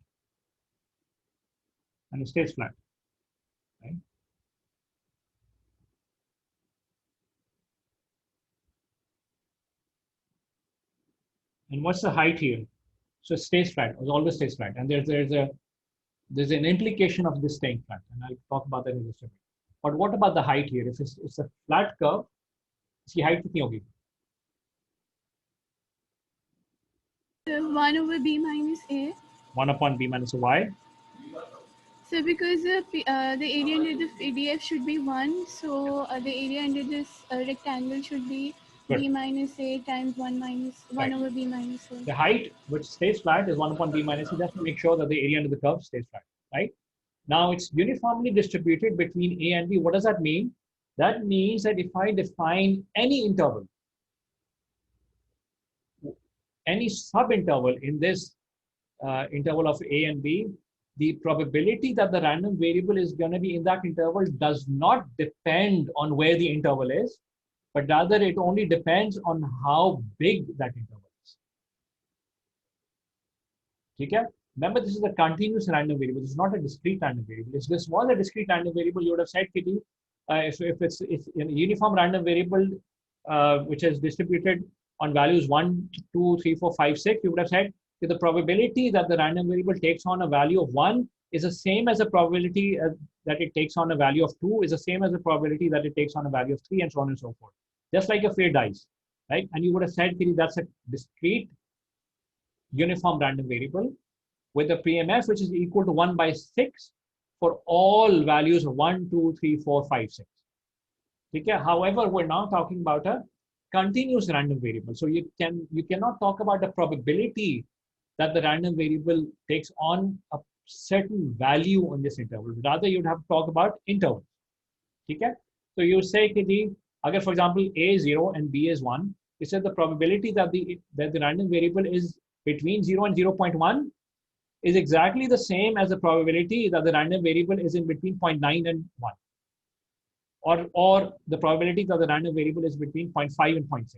and it stays flat, right? And what's the height here? So it stays flat. It always stays flat. And there's an implication of this staying flat, and I'll talk about that in just a minute. But what about the height here? If it's a flat curve, इसकी height कितनी होगी? 1 over B minus A. 1 upon B minus A. Why? So because the area under the PDF should be 1, so the area under this rectangle should be Good. B minus A times 1 Right. over B minus A. The height which stays flat is 1 upon B minus A, just to make sure that the area under the curve stays flat, right? Now it's uniformly distributed between A and B. What does that mean? That means that if I define any interval, any sub-interval in this interval of A and B, the probability that the random variable is going to be in that interval does not depend on where the interval is, but rather it only depends on how big that interval is. Okay? Remember, this is a continuous random variable. This is not a discrete random variable. If this was a discrete random variable, you would have said, Kitty, if it's a uniform random variable which is distributed on values 1, 2, 3, 4, 5, 6, you would have said that the probability that the random variable takes on a value of 1 is the same as the probability that it takes on a value of 2 is the same as the probability that it takes on a value of 3, and so on and so forth. Just like a fair dice, right? And you would have said, Kitty, that's a discrete uniform random variable with a PMF which is equal to 1 by 6 for all values of 1, 2, 3, 4, 5, 6. Okay? However, we're now talking about a continuous random variable. So you cannot talk about the probability that the random variable takes on a certain value on this interval. Rather, you'd have to talk about intervals. Okay? So you say that again, for example, A is 0 and B is 1. You said the probability that the random variable is between 0 and 0.1 is exactly the same as the probability that the random variable is in between 0.9 and 1. Or the probability that the random variable is between 0.5 and 0.6.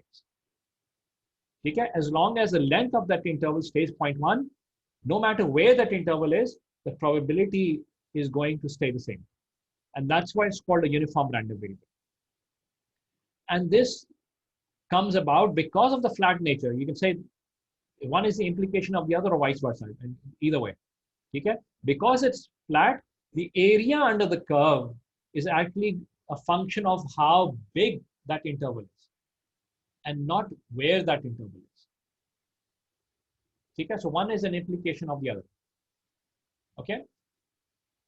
Okay? As long as the length of that interval stays 0.1, no matter where that interval is, the probability is going to stay the same. And that's why it's called a uniform random variable. And this comes about because of the flat nature. You can say one is the implication of the other or vice versa, and either way. Okay? Because it's flat, the area under the curve is actually a function of how big that interval is and not where that interval is. Okay? So one is an implication of the other. Okay?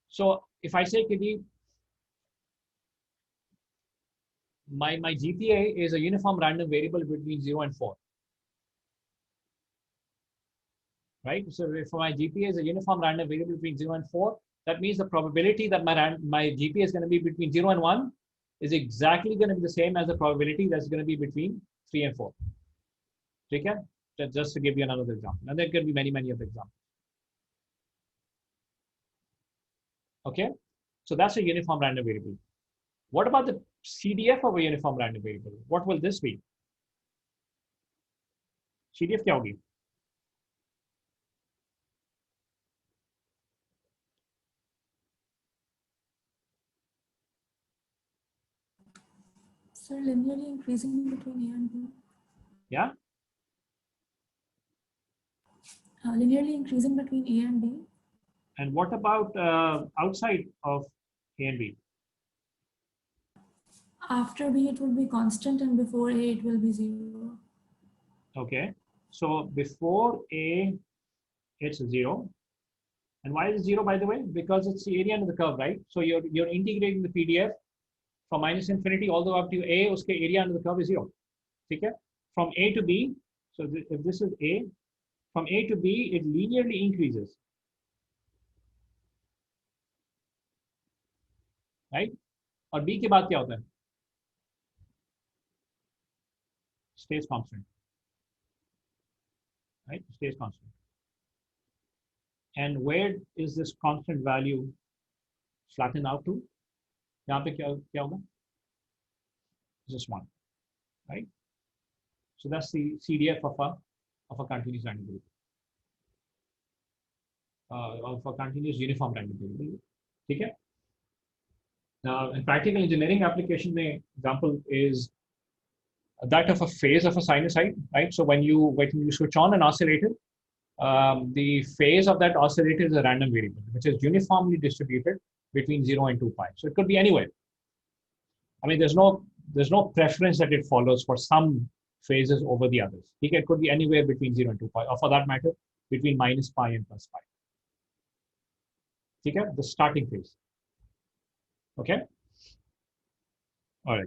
So if I say, Kitty, my GPA is a uniform random variable between 0 and 4. Right? So if my GPA is a uniform random variable between 0 and 4, that means the probability that my GPA is going to be between 0 and 1 is exactly going to be the same as the probability that's going to be between 3 and 4. Okay? Just to give you another example. And there can be many, many other examples. Okay? So that's a uniform random variable. What about the CDF of a uniform random variable? What will this be? CDF क्या होगी? So linearly increasing between A and B. Yeah? Linearly increasing between A and B. And what about outside of A and B? After B, it will be constant, and before A, it will be 0. Okay. So before A, it's 0. And why is it 0, by the way? Because it's the area under the curve, right? So you're integrating the PDF from minus infinity all the way up to A, uske area under the curve is 0. Okay? From A to B, so if this is A, from A to B, it linearly increases. Right? और B के बाद क्या होता है? Stays constant. Right? Stays constant. And where is this constant value flatten out to? यहाँ पे क्या होगा? Just 1. Right? So that's the CDF of a continuous random variable. Of a continuous uniform random variable. Okay? Now, in practical engineering application, the example is that of a phase of a sinusoid, right? So when you switch on an oscillator, the phase of that oscillator is a random variable, which is uniformly distributed between 0 and 2 pi. So it could be anywhere. I mean, there's no preference that it follows for some phases over the others. It could be anywhere between 0 and 2 pi, or for that matter, between minus pi and plus pi. Okay? The starting phase. Okay? All right.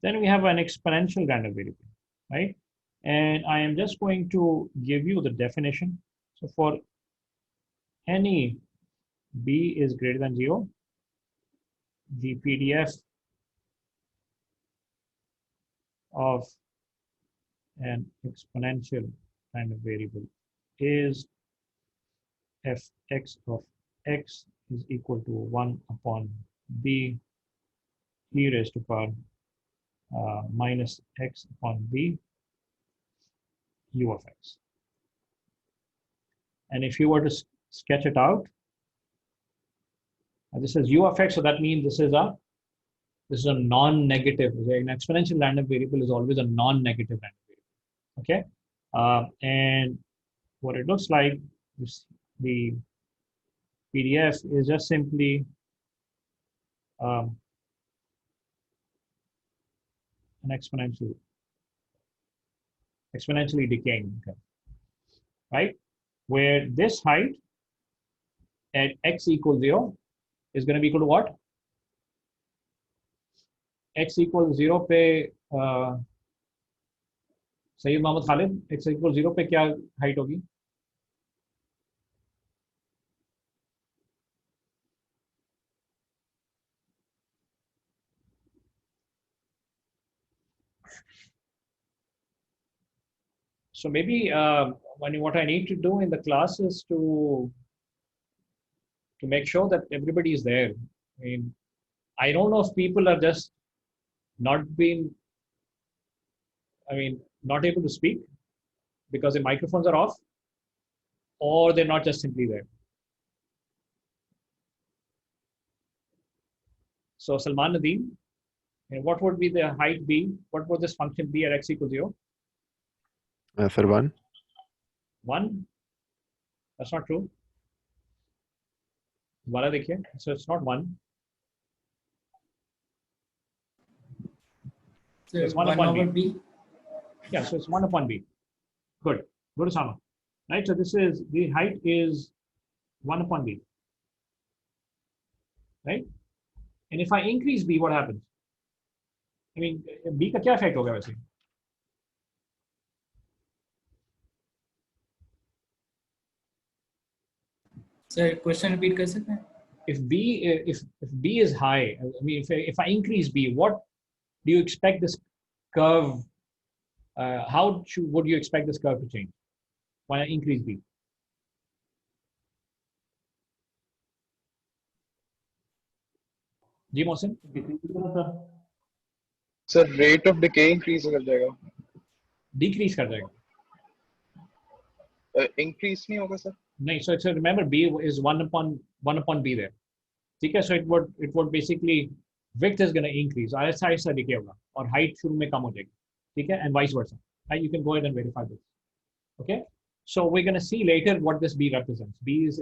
Then we have an exponential random variable, right? And I am just going to give you the definition. So for any b is greater than 0, the PDF of an exponential random variable is fx of x is equal to 1 upon b e raised to power minus x upon b u of x. And if you were to sketch it out, this is u of x, so that means this is a non-negative. An exponential random variable is always a non-negative random variable. Okay, and what it looks like is the PDF is just simply an exponentially decaying, okay, right? Where this height at x equals 0 is going to be equal to what? X equals 0 पे Syed Mohammad Khalid, x equals 0 पे क्या height होगी? So maybe what I need to do in the class is to make sure that everybody is there. I mean, I don't know if people are just not able to speak because the microphones are off, or they're not just simply there. So Salman Nadeem, what would be the height be? What would this function be at x equals 0? Sir, 1. 1? That's not true. वाला देखिए. So it's not 1. So it's 1 upon b. Yeah, so it's 1 upon b. Good. Good, Osama. Right, so this is, the height is 1 upon b. Right? And if I increase b, what happens? I mean, b का क्या effect होगा वैसे? Sir, question repeat कर सकते हैं? If B is high, I mean, if I increase B, what do you expect this curve? Would you expect this curve to change when I increase B? Ji Mohsin? Sir, rate of decay increase कर जाएगा. Decrease कर जाएगा. Increase नहीं होगा sir? नहीं, so remember B is 1 upon B there. ठीक है, so it would basically width is going to increase. ऐसा decay होगा और height शुरू में कम हो जाएगी. ठीक है, and vice versa. You can go ahead and verify this. Okay, so we're going to see later what this B represents. B is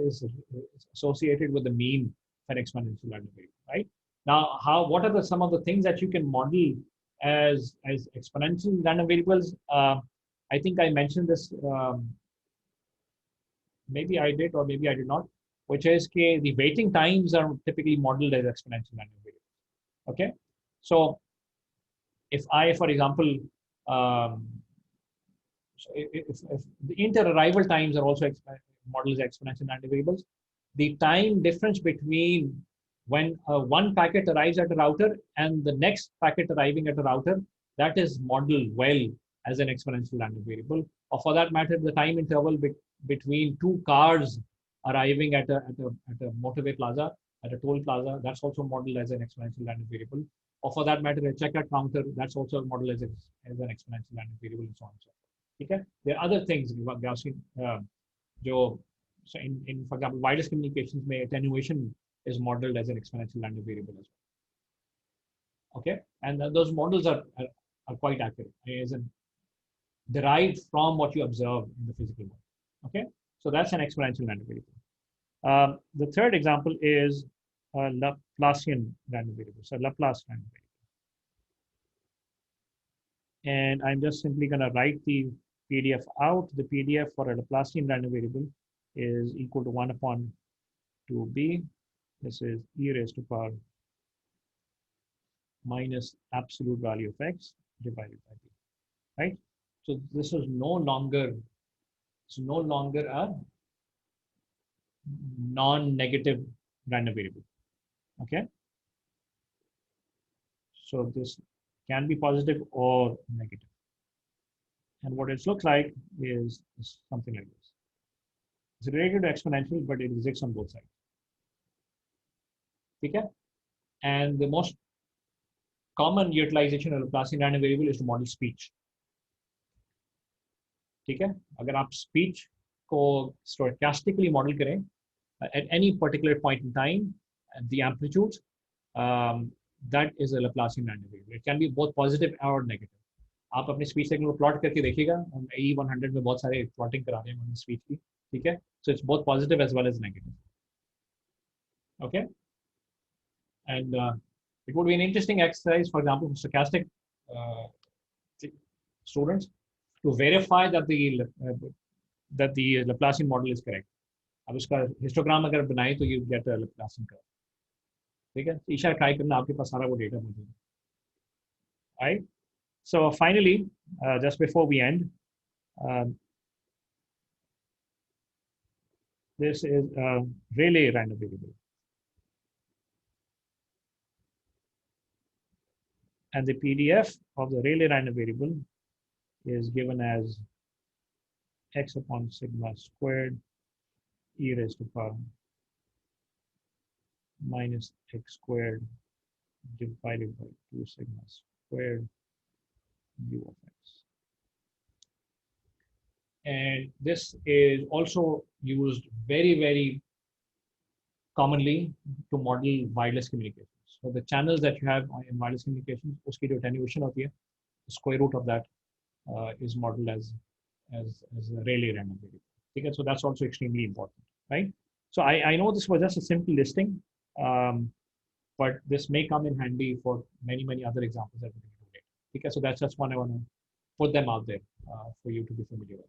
associated with the mean for exponential random variable, right? Now, what are some of the things that you can model as exponential random variables? I think I mentioned this. Maybe I did or maybe I did not. Which is the waiting times are typically modeled as exponential random variables. Okay, so if I, for example, if the inter-arrival times are also modeled as exponential random variables, the time difference between when one packet arrives at a router and the next packet arriving at a router, that is modeled well as an exponential random variable. Or for that matter, the time interval between two cars arriving at a motorway plaza, at a toll plaza, that's also modeled as an exponential random variable. Or for that matter, a checkout counter, that's also modeled as an exponential random variable, and so on and so forth. Okay? There are other things, Gaussian, so in for example, wireless communications, attenuation is modeled as an exponential random variable as well. Okay, and those models are quite accurate, as in derived from what you observe in the physical world. Okay, so that's an exponential random variable. The third example is Laplacian random variable, so Laplace random variable. And I'm just simply going to write the PDF out. The PDF for a Laplacian random variable is equal to 1 upon 2b. This is e raised to power minus absolute value of x divided by b, right? So this is no longer a non-negative random variable. Okay, so this can be positive or negative, and what it looks like is something like this. It's related to exponential, but it exists on both sides. Okay, and the most common utilization of Laplacian random variable is to model speech. ठीक है, अगर आप speech को stochastically model करें at any particular point in time, the amplitudes, that is a Laplacian random variable. It can be both positive or negative. आप अपने speech signal को plot करके देखिएगा, EE100 में बहुत सारे plotting करा रहे हैं speech की, ठीक है? So it's both positive as well as negative. Okay, and it would be an interesting exercise, for example, for stochastic students, to verify that the Laplacian model is correct. अब उसका histogram अगर बनाए तो you get a Laplacian curve. ठीक है, Isha try करना, आपके पास सारा वो डेटा मौजूद है. Right. So finally, just before we end, this is a Rayleigh random variable, and the PDF of the Rayleigh random variable is given as x upon sigma squared e raised to power minus x squared divided by 2 sigma squared u of x. And this is also used very, very commonly to model wireless communications. So the channels that you have in wireless communications, uski jo attenuation hoti hai, the square root of that is modeled as a Rayleigh random variable. Okay, so that's also extremely important, right? So I know this was just a simple listing, but this may come in handy for many, many other examples that we're going to do later. Okay, so that's just one I want to put them out there for you to be familiar with.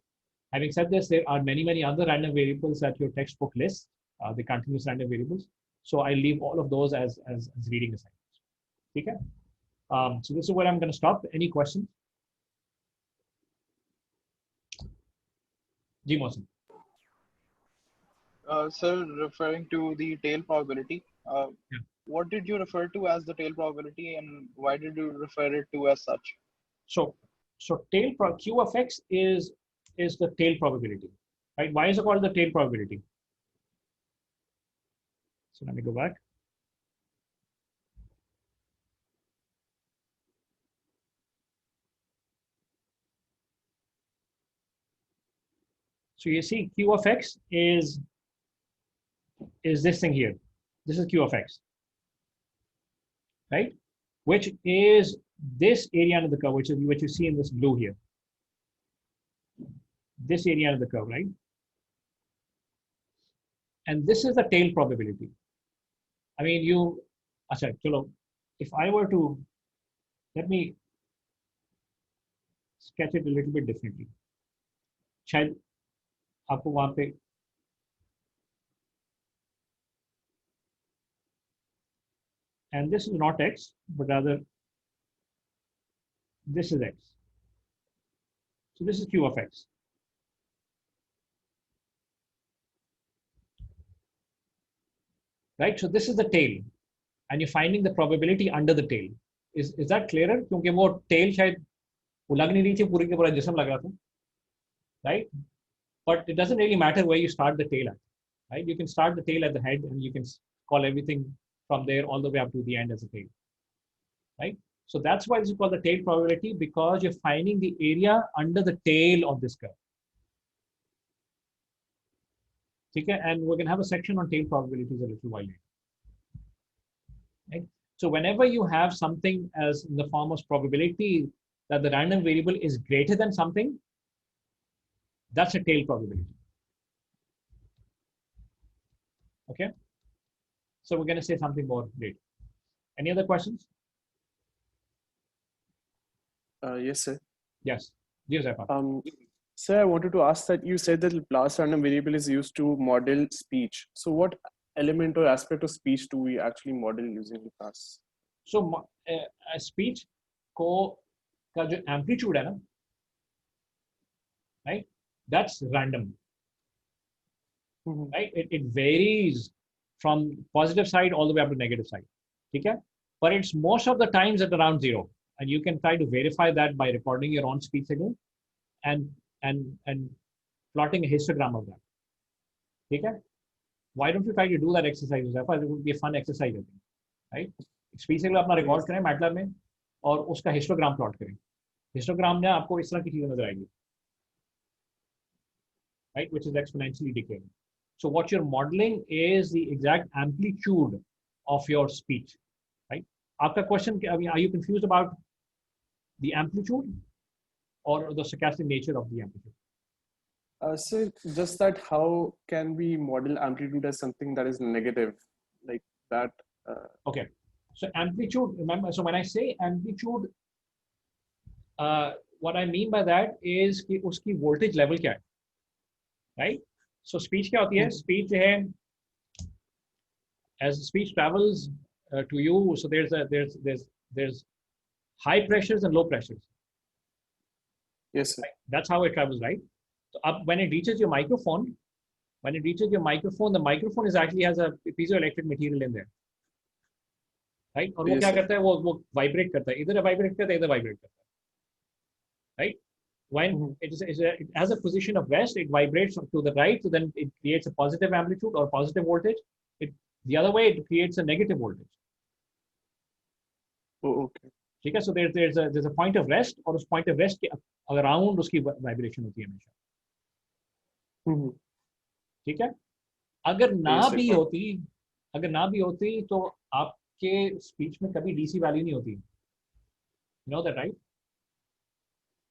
Having said this, there are many, many other random variables that your textbook lists, the continuous random variables. So I leave all of those as reading assignments. Okay, so this is where I'm going to stop. Any questions? Ji Mohsen. Sir, referring to the tail probability, what did you refer to as the tail probability, and why did you refer it to as such? So Q of X is the tail probability, right? Why is it called the tail probability? So let me go back. So you see, Q of X is this thing here. This is Q of X, right? Which is this area under the curve, which you see in this blue here. This area under the curve, right? And this is the tail probability. I mean, if I were to, let me sketch it a little bit differently. शायद आपको वहां पे and this is not X, but rather this is X. So this is Q of X. Right? So this is the tail. And you're finding the probability under the tail. Is that clearer? क्योंकि वो tail शायद वो लग नहीं रही थी, पूरी के पूरा जिस्म लग रहा था. Right? But it doesn't really matter where you start the tail at. Right? You can start the tail at the head and you can call everything from there all the way up to the end as a tail. Right? So that's why this is called the tail probability, because you're finding the area under the tail of this curve. Okay? And we're going to have a section on tail probabilities a little while later. Right? So whenever you have something as in the form of probability that the random variable is greater than something, that's a tail probability. Okay? So we're going to say something more later. Any other questions? Yes, sir. Yes. Yes, Sir, I wanted to ask that you said that Laplace random variable is used to model speech. So what element or aspect of speech do we actually model using Laplace? So speech को का जो amplitude है ना, right? That's random. Right? It varies from positive side all the way up to negative side. Okay? But it's most of the times at around 0. And you can try to verify that by recording your own speech signal and plotting a histogram of that. Okay? Why don't you try to do that exercise? It would be a fun exercise, I think. Right? Speech signal अपना record करें MATLAB में और उसका histogram plot करें. Histogram में आपको इस तरह की चीजें नजर आएगी. Right? Which is exponentially decaying. So what you're modeling is the exact amplitude of your speech. Right? Aapka question, are you confused about the amplitude or the stochastic nature of the amplitude? So just that, how can we model amplitude as something that is negative, like that? Okay. So amplitude, remember, so when I say amplitude, what I mean by that is कि उसकी voltage level क्या है? Right? So speech क्या होती है? Speech है, as speech travels to you, so there's high pressures and low pressures. Yes, sir. Right? That's how it travels, right? So when it reaches your microphone, the microphone is actually has a piezoelectric material in there. Right? और वो क्या करता है? वो vibrate करता है. इधर vibrate करता है, इधर vibrate करता है. Right? When it has a position of rest, it vibrates to the right, so then it creates a positive amplitude or positive voltage. The other way, it creates a negative voltage. Oh, okay. ठीक है? So there's a point of rest, और उस point of rest के around उसकी vibration होती है हमेशा. ठीक है? अगर ना भी होती तो आपके speech में कभी DC value नहीं होती. You know that, right?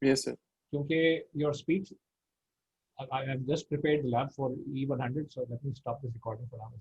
Yes, sir. क्योंकि your speech, I have just prepared the lab for EE100, so let me stop this recording for now.